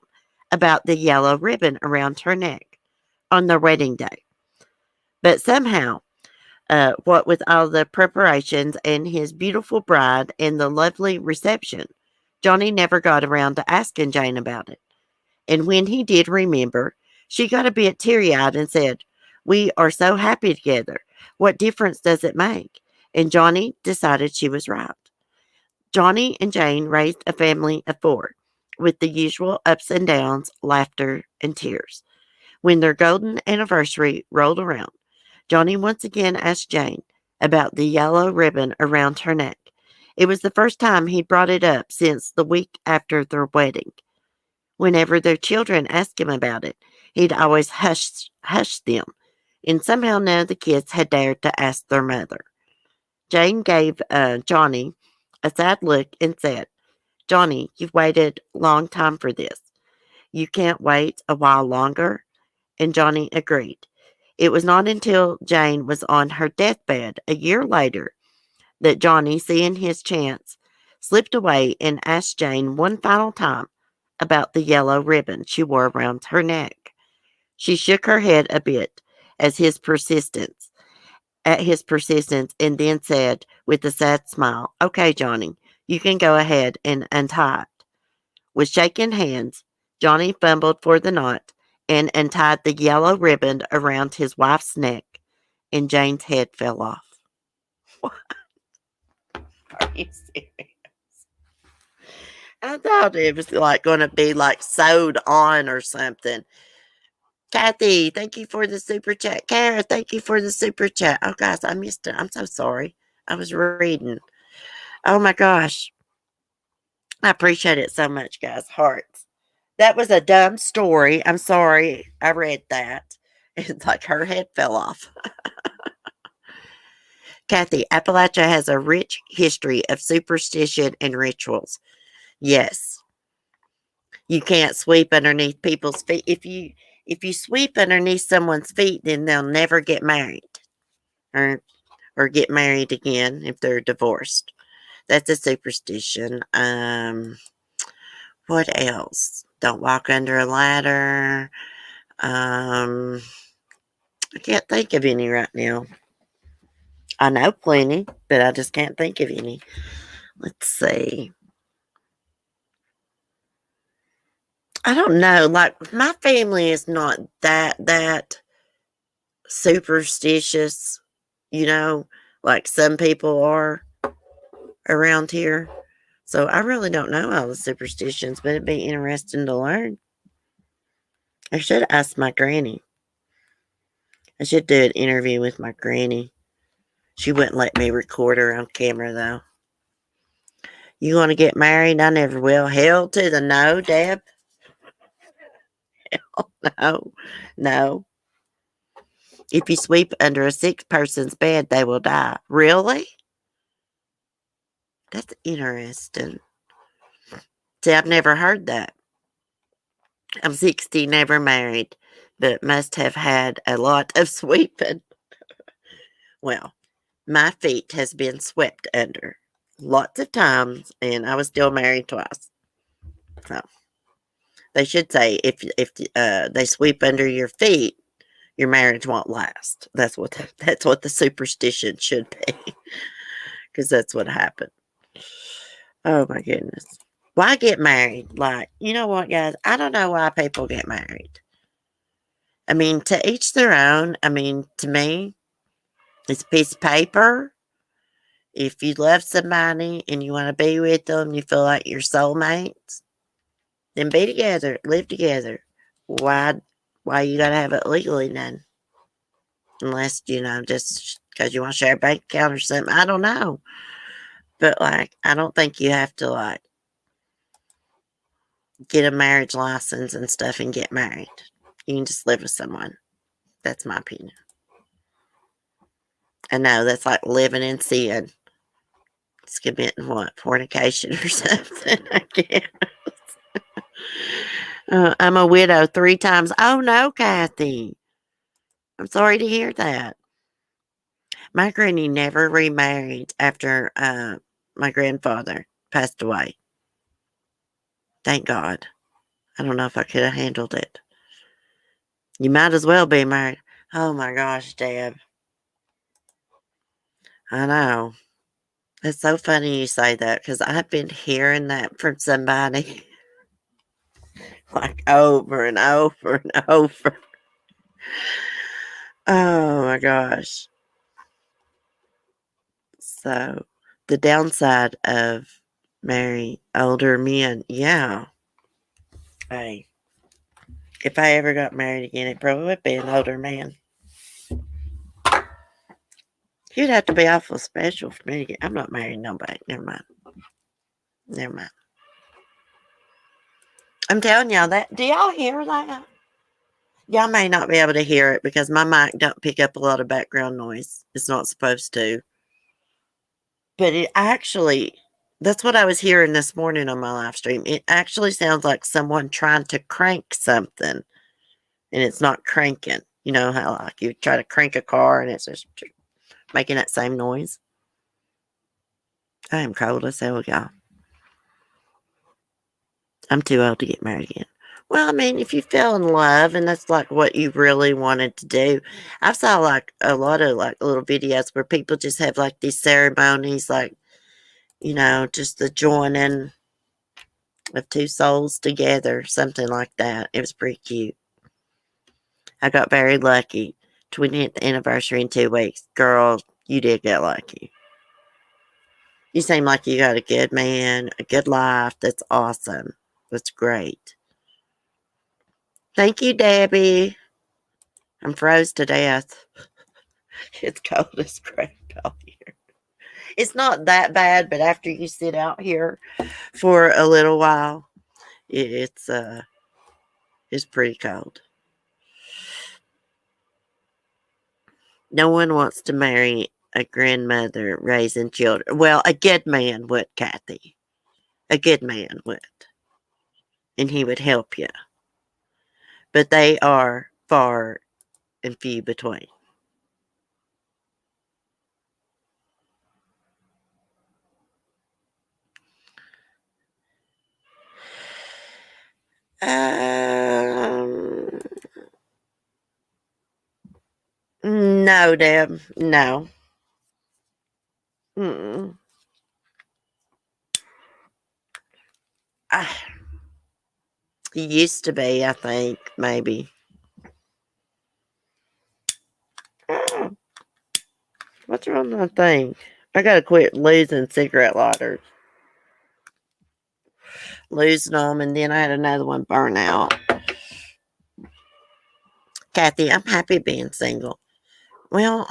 about the yellow ribbon around her neck on their wedding day. But somehow, what with all the preparations and his beautiful bride and the lovely reception, Johnny never got around to asking Jane about it. And when he did remember, she got a bit teary-eyed and said, "We are so happy together. What difference does it make?" And Johnny decided she was right. Johnny and Jane raised a family of 4, with the usual ups and downs, laughter, and tears. When their golden anniversary rolled around, Johnny once again asked Jane about the yellow ribbon around her neck. It was the first time he'd brought it up since the week after their wedding. Whenever their children asked him about it, he'd always hush them and somehow none of the kids had dared to ask their mother. Jane gave Johnny a sad look and said, Johnny, you've waited a long time for this. You can't wait a while longer? And Johnny agreed. It was not until Jane was on her deathbed a year later that Johnny, seeing his chance, slipped away and asked Jane one final time about the yellow ribbon she wore around her neck. She shook her head a bit at his persistence, and then said with a sad smile, Okay, Johnny, you can go ahead and untie it. With shaking hands, Johnny fumbled for the knot and untied the yellow ribbon around his wife's neck, and Jane's head fell off. What? Are you serious? I thought it was like going to be like sewed on or something. Kathy, thank you for the super chat. Kara, thank you for the super chat. Oh, guys, I missed it. I'm so sorry. I was reading. Oh, my gosh. I appreciate it so much, guys. Hearts. That was a dumb story. I'm sorry. I read that. It's like her head fell off. Kathy, Appalachia has a rich history of superstition and rituals. Yes. You can't sweep underneath people's feet. If you sweep underneath someone's feet, then they'll never get married. Or get married again if they're divorced. That's a superstition. What else? Don't walk under a ladder. I can't think of any right now. I know plenty, but I just can't think of any. Let's see. I don't know. Like, my family is not that superstitious, like some people are around here. So I really don't know all the superstitions, but it'd be interesting to learn. I should ask my granny. I should do an interview with my granny. She wouldn't let me record her on camera, though. You want to get married? I never will. Hell to the no, Deb. Hell no. If you sweep under a sick person's bed, they will die. Really? That's interesting. See, I've never heard that. I'm 60, never married, but must have had a lot of sweeping. Well, my feet has been swept under lots of times, and I was still married twice. So they should say if they sweep under your feet, your marriage won't last. That's what the superstition should be, because that's what happened. Oh my goodness. Why get married? Like, you know what, guys? I don't know why people get married. I mean, to each their own. I mean, to me, it's a piece of paper. If you love somebody and you want to be with them, you feel like you're soulmates, then be together, live together. Why you gotta have it legally then? Unless, just because you want to share a bank account or something. I don't know. But, like, I don't think you have to, like, get a marriage license and stuff and get married. You can just live with someone. That's my opinion. I know that's like living in sin. It's committing what? Fornication or something, I guess. I'm a widow 3 times. Oh no, Kathy. I'm sorry to hear that. My granny never remarried after my grandfather passed away. Thank God. I don't know if I could have handled it. You might as well be married. Oh my gosh, Deb. I know. It's so funny you say that, because I've been hearing that from somebody like over and over and over. Oh my gosh. So, the downside of marrying older men, yeah. Hey, if I ever got married again, it probably would be an older man. You'd have to be awful special for me to get. I'm not marrying nobody. Never mind. I'm telling y'all that. Do y'all hear that? Y'all may not be able to hear it because my mic don't pick up a lot of background noise. It's not supposed to. But it actually, that's what I was hearing this morning on my live stream. It actually sounds like someone trying to crank something and it's not cranking. You know how like you try to crank a car and it's just making that same noise? I am cold as hell, y'all. I'm too old to get married again. Well, I mean, if you fell in love and that's like what you really wanted to do, I've saw like a lot of like little videos where people just have like these ceremonies, like, you know, just the joining of two souls together, something like that. It was pretty cute. I got very lucky. 20th anniversary in 2 weeks. Girl, you did get lucky. You seem like you got a good man, a good life. That's awesome. That's great. Thank you, Debbie. I'm froze to death. It's cold as crap out here. It's not that bad, but after you sit out here for a little while, it's pretty cold. No one wants to marry a grandmother raising children. Well, a good man would, Kathy. A good man would. And he would help you. But they are far and few between. Um, no, Deb. No. Mm-mm. He used to be, I think, maybe. Oh, what's wrong with my thing? I gotta quit losing cigarette lighters. Losing them, and then I had another one burn out. Kathy, I'm happy being single. Well,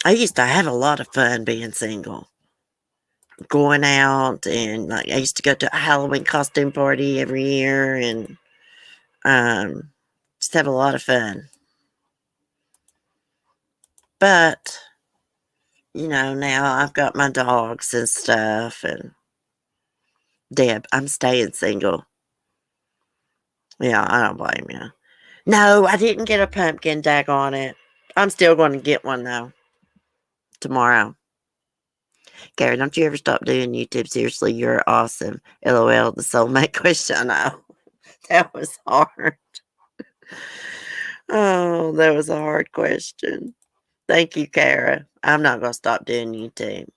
I used to have a lot of fun being single. Going out and like I used to go to a Halloween costume party every year and just have a lot of fun. But, you know, now I've got my dogs and stuff and Deb, I'm staying single. Yeah, I don't blame you. No, I didn't get a pumpkin, daggone it. I'm still going to get one though. Tomorrow. Gary, don't you ever stop doing YouTube? Seriously, you're awesome. LOL, the soulmate question. I know. That was hard. Oh, that was a hard question. Thank you, Kara. I'm not going to stop doing YouTube.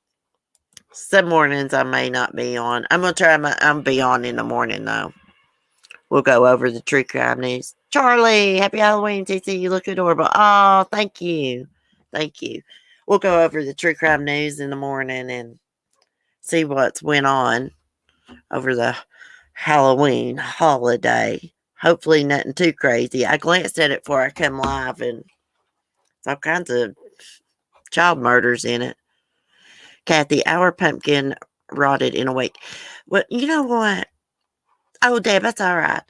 Some mornings I may not be on. I'm going to try I'm be on in the morning, though. We'll go over the true crime news. Charlie, happy Halloween, TC. You look adorable. Oh, thank you. Thank you. We'll go over the true crime news in the morning and see what's went on over the Halloween holiday. Hopefully nothing too crazy. I glanced at it before I come live and it's all kinds of child murders in it. Kathy, our pumpkin rotted in a week. Well, you know what? Oh, Deb, that's all right.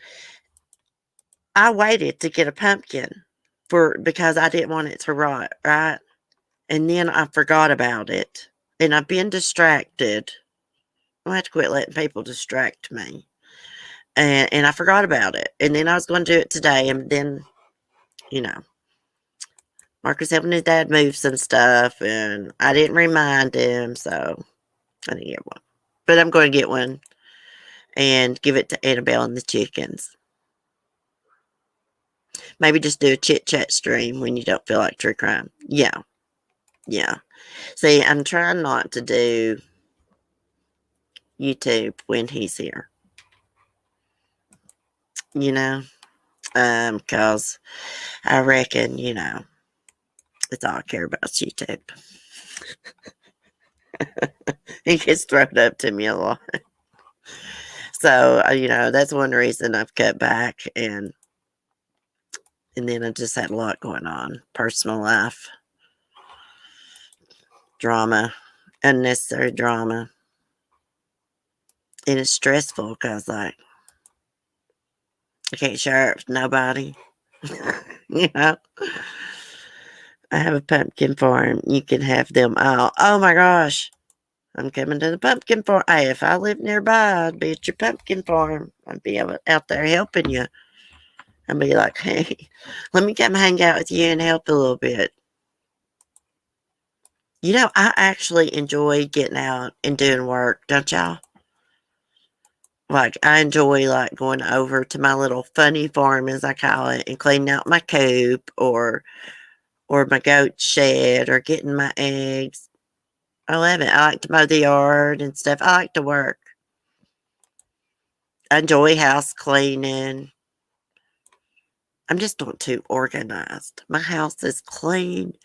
I waited to get a pumpkin because I didn't want it to rot, right? And then I forgot about it. And I've been distracted. I have to quit letting people distract me. And I forgot about it. And then I was going to do it today. And then, you know, Mark was helping his dad move some stuff. And I didn't remind him. So I didn't get one. But I'm going to get one and give it to Annabelle and the chickens. Maybe just do a chit chat stream when you don't feel like true crime. Yeah. Yeah. See, I'm trying not to do YouTube when he's here. You know? Because I reckon, you know, it's all I care about is YouTube. He gets thrown up to me a lot. So, you know, that's one reason I've cut back and then I just had a lot going on. Personal life. Drama. Unnecessary drama. And it's stressful because, like, I can't share it with nobody. You know, I have a pumpkin farm. You can have them all. Oh my gosh. I'm coming to the pumpkin farm. Hey, if I live nearby, I'd be at your pumpkin farm. I'd be out there helping you. I'd be like, hey, let me come hang out with you and help a little bit. You know, I actually enjoy getting out and doing work, don't y'all? Like, I enjoy, like, going over to my little funny farm, as I call it, and cleaning out my coop or my goat shed or getting my eggs. I love it. I like to mow the yard and stuff. I like to work. I enjoy house cleaning. I'm just not too organized. My house is clean.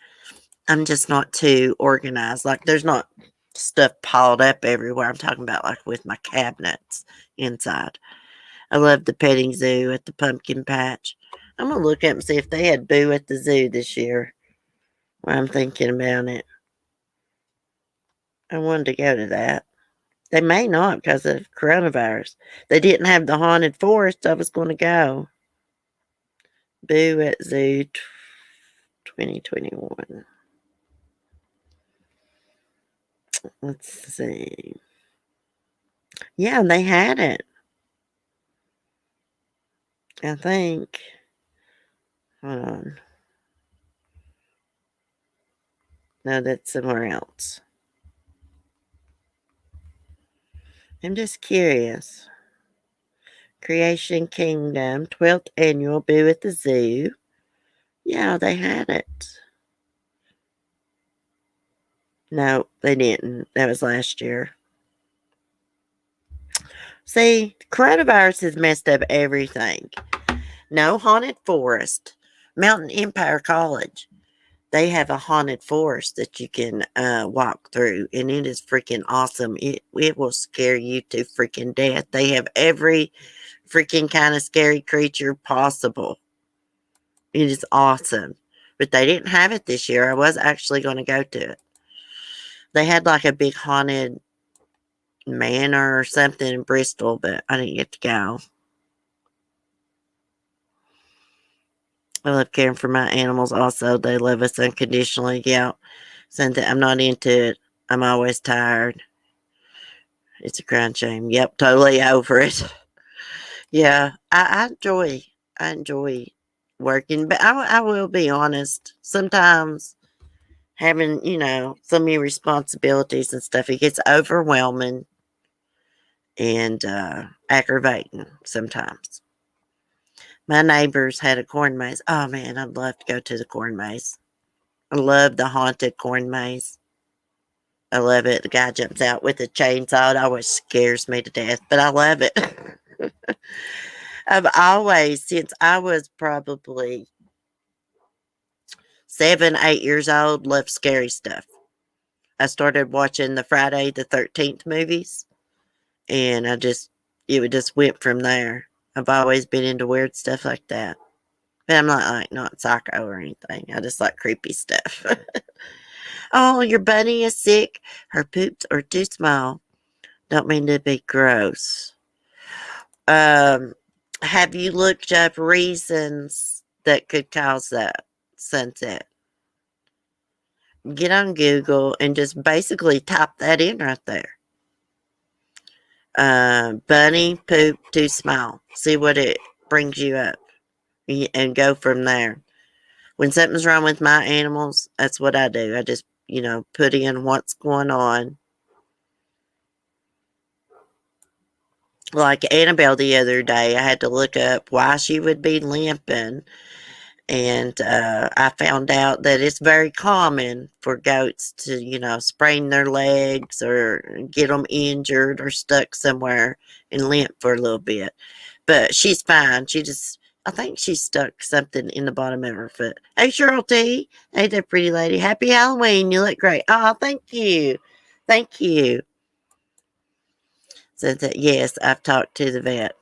I'm just not too organized. Like, there's not stuff piled up everywhere. I'm talking about, like, with my cabinets inside. I love the petting zoo at the pumpkin patch. I'm going to look up and see if they had Boo at the zoo this year while I'm thinking about it. I wanted to go to that. They may not because of coronavirus. They didn't have the haunted forest. I was going to go. Boo at Zoo 2021. Let's see. Yeah, they had it. I think. Hold on. No, that's somewhere else. I'm just curious. Creation Kingdom, 12th annual Boo at the Zoo. Yeah, they had it. No, they didn't. That was last year. See, coronavirus has messed up everything. No haunted forest. Mountain Empire College. They have a haunted forest that you can walk through, and it is freaking awesome. It will scare you to freaking death. They have every freaking kind of scary creature possible. It is awesome. But they didn't have it this year. I was actually going to go to it. They had like a big haunted manor or something in Bristol, but I didn't get to go. I love caring for my animals also. They love us unconditionally. Yeah. Something I'm not into it. I'm always tired. It's a crying shame. Yep, totally over it. Yeah, I enjoy working, but I will be honest. Sometimes having, so many responsibilities and stuff, it gets overwhelming and aggravating sometimes. My neighbors had a corn maze. Oh man, I'd love to go to the corn maze. I love the haunted corn maze. I love it. The guy jumps out with a chainsaw. It always scares me to death, but I love it. I've always, since I was probably 7, 8 years old, loved scary stuff. I started watching the Friday the 13th movies, and it just went from there. I've always been into weird stuff like that. But I'm not psycho or anything. I just like creepy stuff. Oh, your bunny is sick. Her poops are too small. Don't mean to be gross. Have you looked up reasons that could cause that sunset? Get on Google and just basically type that in right there. Bunny poop too small. See what it brings you up and go from there. When something's wrong with my animals, that's what I do. I just, put in what's going on. Like Annabelle the other day, I had to look up why she would be limping. And I found out that it's very common for goats to, sprain their legs or get them injured or stuck somewhere and limp for a little bit. But she's fine. I think she stuck something in the bottom of her foot. Hey, Cheryl T. Hey, that pretty lady. Happy Halloween. You look great. Oh, thank you. Thank you. So, yes, I've talked to the vet.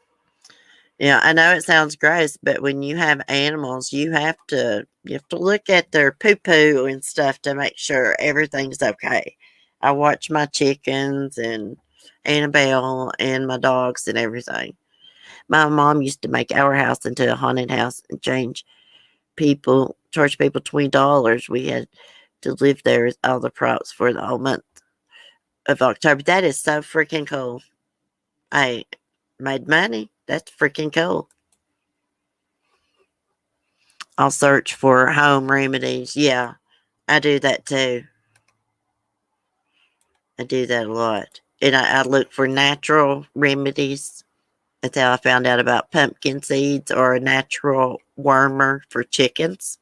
Yeah, I know it sounds gross, but when you have animals, you have to look at their poo poo and stuff to make sure everything's okay. I watch my chickens and Annabelle and my dogs and everything. My mom used to make our house into a haunted house and change people, charge people $20. We had to live there as all the props for the whole month of October. That is so freaking cool. I made money. That's freaking cool. I'll search for home remedies. Yeah, I do that too. I do that a lot. And I look for natural remedies. That's how I found out about pumpkin seeds or a natural wormer for chickens.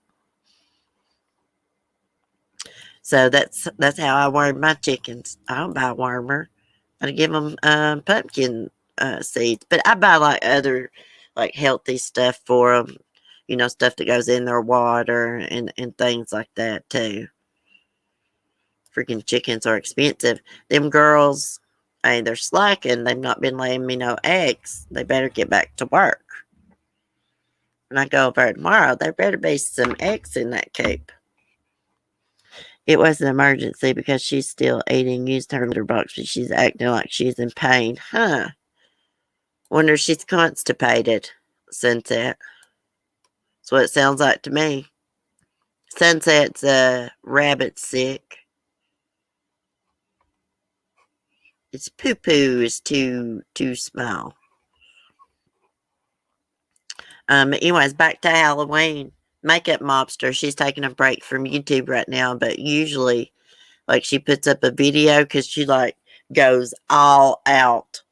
So that's how I worm my chickens. I don't buy wormer. I give them pumpkin seeds, but I buy like other like healthy stuff for them. You know, stuff that goes in their water and things like that too. Freaking chickens are expensive. Them girls, hey, they're slacking. They've not been laying me no eggs. They better get back to work. When I go over tomorrow, there better be some eggs in that coop. It was an emergency because she's still eating used her litter box, but she's acting like she's in pain. Huh. Wonder if she's constipated. Sunset. That's what it sounds like to me. Sunset's rabbit sick. Its poo-poo is too small. Anyways, back to Halloween. Makeup Mobster, she's taking a break from YouTube right now, but usually, like, she puts up a video because she, like, goes all out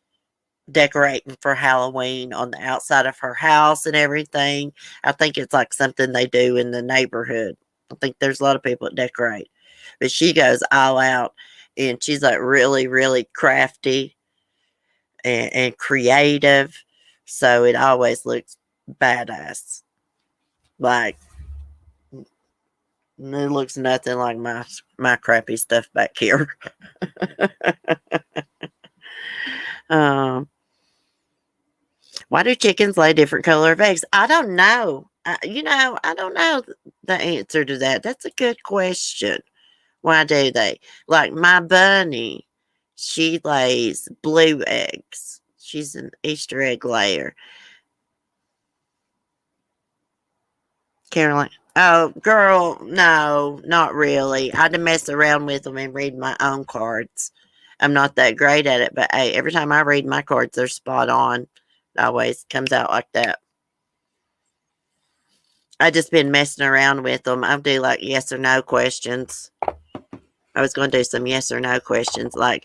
decorating for Halloween on the outside of her house and everything. I think it's, like, something they do in the neighborhood. I think there's a lot of people that decorate. But she goes all out, and she's, like, really, really crafty and creative. So it always looks badass. Like, it looks nothing like my crappy stuff back here. um, why do chickens lay different color of eggs? I don't know. I don't know the answer to that. That's a good question. Why do they? Like my bunny, she lays blue eggs. She's an Easter egg layer. Caroline. Oh, girl, no, not really. I had to mess around with them and read my own cards. I'm not that great at it, but hey, every time I read my cards, they're spot on. It always comes out like that. I just been messing around with them. I do like yes or no questions. I was going to do some yes or no questions. I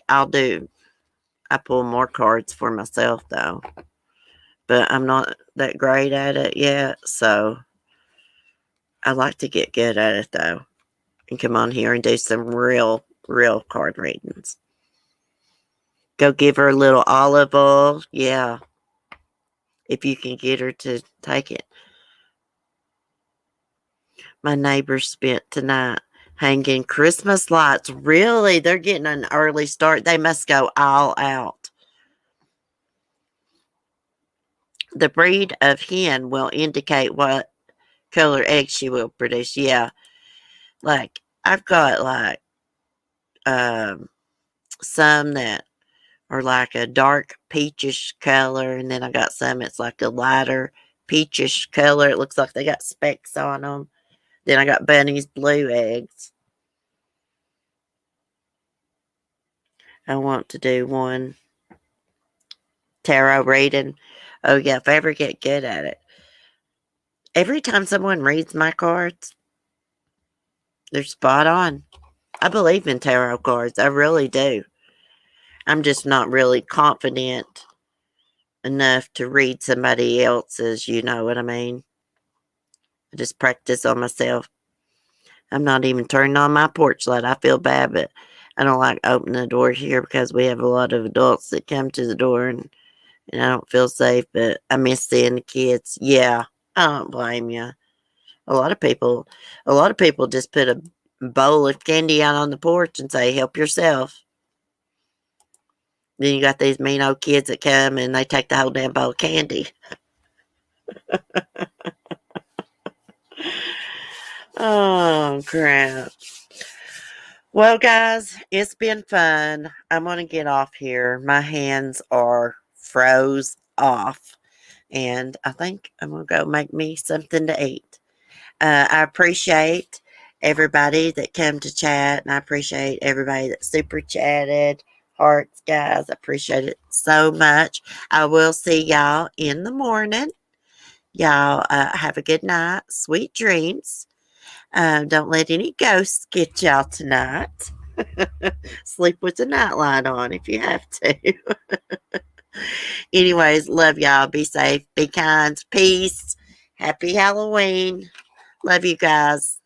pull more cards for myself though, but I'm not that great at it yet. So I like to get good at it though. And come on here and do some real card readings. Go give her a little olive oil. Yeah. If you can get her to take it. My neighbors spent tonight hanging Christmas lights. Really? They're getting an early start. They must go all out. The breed of hen will indicate what color eggs she will produce. Yeah. Like, I've got like some that are like a dark peachish color, and then I got some it's like a lighter peachish color. It looks like they got specks on them. Then I got Bunny's blue eggs. I want to do one tarot reading. Oh yeah, if I ever get good at it. Every time someone reads my cards, they're spot on. I believe in tarot cards. I really do. I'm just not really confident enough to read somebody else's, you know what I mean? I just practice on myself. I'm not even turning on my porch light. I feel bad, but I don't like opening the door here because we have a lot of adults that come to the door and I don't feel safe, but I miss seeing the kids. Yeah, I don't blame you. A lot of people just put a bowl of candy out on the porch and say, help yourself. Then you got these mean old kids that come and they take the whole damn bowl of candy. Oh, crap. Well, guys, it's been fun. I'm going to get off here. My hands are froze off. And I think I'm going to go make me something to eat. I appreciate everybody that came to chat, and I appreciate everybody that super chatted. Hearts, guys. I appreciate it so much. I will see y'all in the morning. Y'all have a good night. Sweet dreams. Don't let any ghosts get y'all tonight. Sleep with the nightlight on if you have to. Anyways, love y'all. Be safe. Be kind. Peace. Happy Halloween. Love you guys.